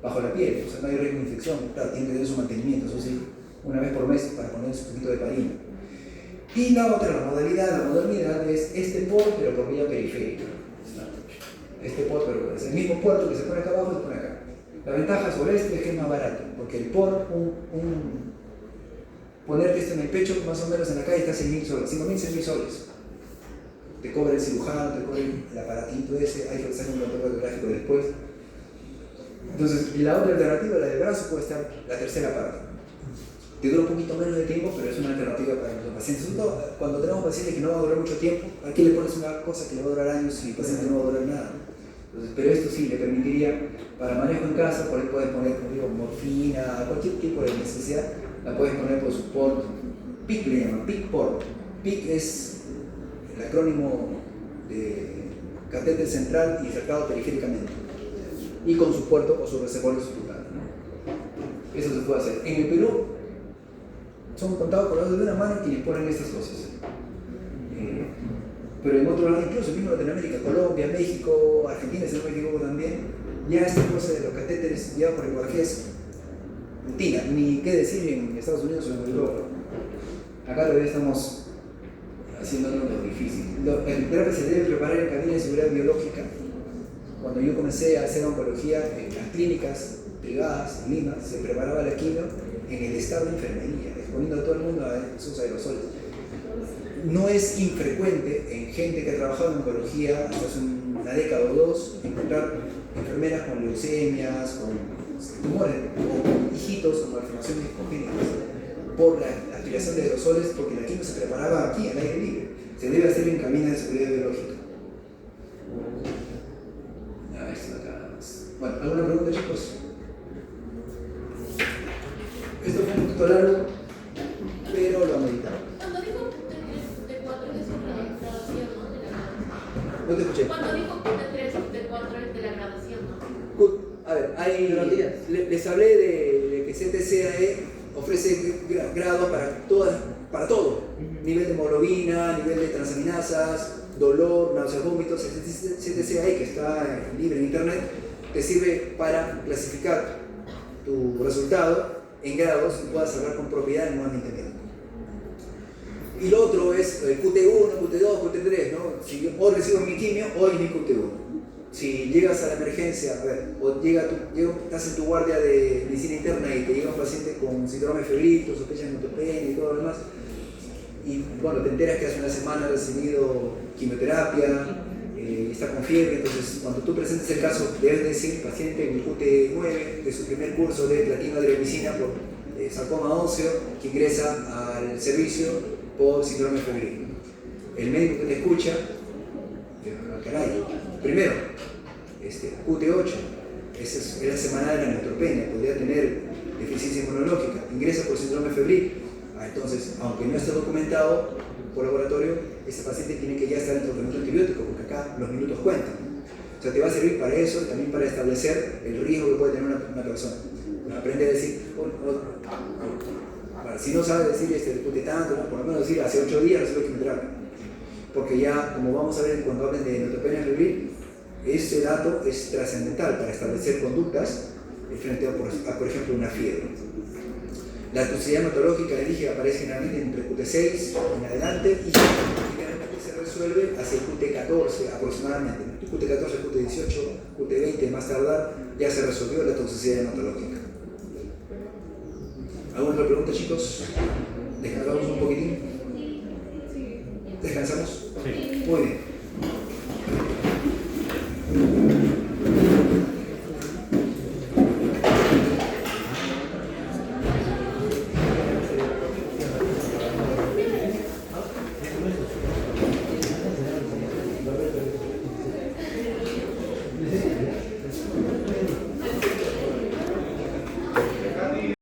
bajo la piel, o sea, no hay riesgo de infección. Claro, tiene que tener su mantenimiento, eso sí, una vez por mes para poner su poquito de parina. Y la otra, la modalidad es este POR pero por vía periférica. Este POR pero es el mismo puerto que se pone acá abajo y se pone acá. La ventaja sobre este es que es más barato, porque el POR, ponerte esto en el pecho, más o menos en la calle está 6.000 soles, 5.000, 6.000 soles. Te cobra el cirujano, te cobra el aparatito ese, hay que hacer un protocolo gráfico después. Entonces, y la otra alternativa, la del brazo, puede estar la tercera parte. Te dura un poquito menos de tiempo, pero es una alternativa para los pacientes. Sobre todo cuando tenemos pacientes que no van a durar mucho tiempo, aquí le pones una cosa que le va a durar años y el paciente no va a durar nada. Entonces, pero esto sí le permitiría, para manejo en casa, por ahí puedes poner, como digo, morfina, cualquier tipo de necesidad, la puedes poner por su port. PIC le llaman, PIC port. PIC es el acrónimo de catéter central y cercado periféricamente. Y con su puerto o su reservorio subcutáneo, ¿no? Eso se puede hacer. En el Perú son contados por los dedos de una mano quienes ponen estas cosas. Pero en otros lados, incluso mismo Latinoamérica, Colombia, México, Argentina, si no me equivoco también, ya esta cosa de los catéteres ya por ecografía es rutina, ni qué decir en Estados Unidos o en Europa. Acá todavía estamos haciendo lo difícil. El terapia se debe preparar en cabina de seguridad biológica. Cuando yo comencé a hacer oncología en las clínicas privadas en Lima, se preparaba la quimio en el estado de enfermería, exponiendo a todo el mundo a esos aerosoles. No es infrecuente en gente que ha trabajado en oncología hace una década o dos encontrar enfermeras con leucemias, con tumores o con hijitos con malformaciones congénitas por la aspiración de aerosoles, porque la quimio se preparaba aquí al aire libre. Se debe hacer en cabina de seguridad biológica. Bueno, ¿alguna pregunta, chicos? Esto fue un poquito largo, pero lo ameritaba. Cuando dijo Q3, Q4 es la graduación, ¿no? De la graduación. No te escuché. Cuando dijo Q3, Q4 es de la graduación, ¿no? A ver, les hablé de que CTCAE ofrece grados para todo. Nivel de hemoglobina, nivel de transaminasas, dolor, náuseas, vómitos. El CTCAE, que está libre en internet, te sirve para clasificar tu resultado en grados y puedas hablar con propiedad en un ambiente médico. Y lo otro es QT1, QT2, QT3, ¿no? Si hoy recibo mi quimio, hoy es mi QT1. Si llegas a la emergencia, a ver, o estás en tu guardia de medicina interna y te llega un paciente con síndrome febril, sospecha de neutropenia y todo lo demás, y bueno, te enteras que hace una semana ha recibido quimioterapia, está con fiebre, entonces cuando tú presentes el caso debes decir paciente en QT9 de su primer curso de platinoadriamicina por sarcoma óseo que ingresa al servicio por síndrome febril. El médico que te escucha, caray, primero, QT8, esa es la semana de la neutropenia, podría tener deficiencia inmunológica, ingresa por síndrome febril. Entonces, aunque no esté documentado por laboratorio, ese paciente tiene que ya estar en tratamiento antibiótico, porque acá los minutos cuentan. O sea, te va a servir para eso y también para establecer el riesgo que puede tener una persona. Aprende a decir, si no sabe decir QT tanto, por lo menos decir hace 8 días recibo quimioterapia. Porque ya, como vamos a ver cuando hablen de neutropenia febril, ese dato es trascendental para establecer conductas frente a, por ejemplo, una fiebre. La toxicidad hematológica, le dije, aparece generalmente entre QT6 en adelante y generalmente se resuelve hacia el QT14 aproximadamente. QT14, QT18, QT20 más tardar, ya se resolvió la toxicidad hematológica. ¿Alguna otra pregunta, chicos? ¿Descansamos un poquitín? ¿Descansamos? Sí. Muy bien.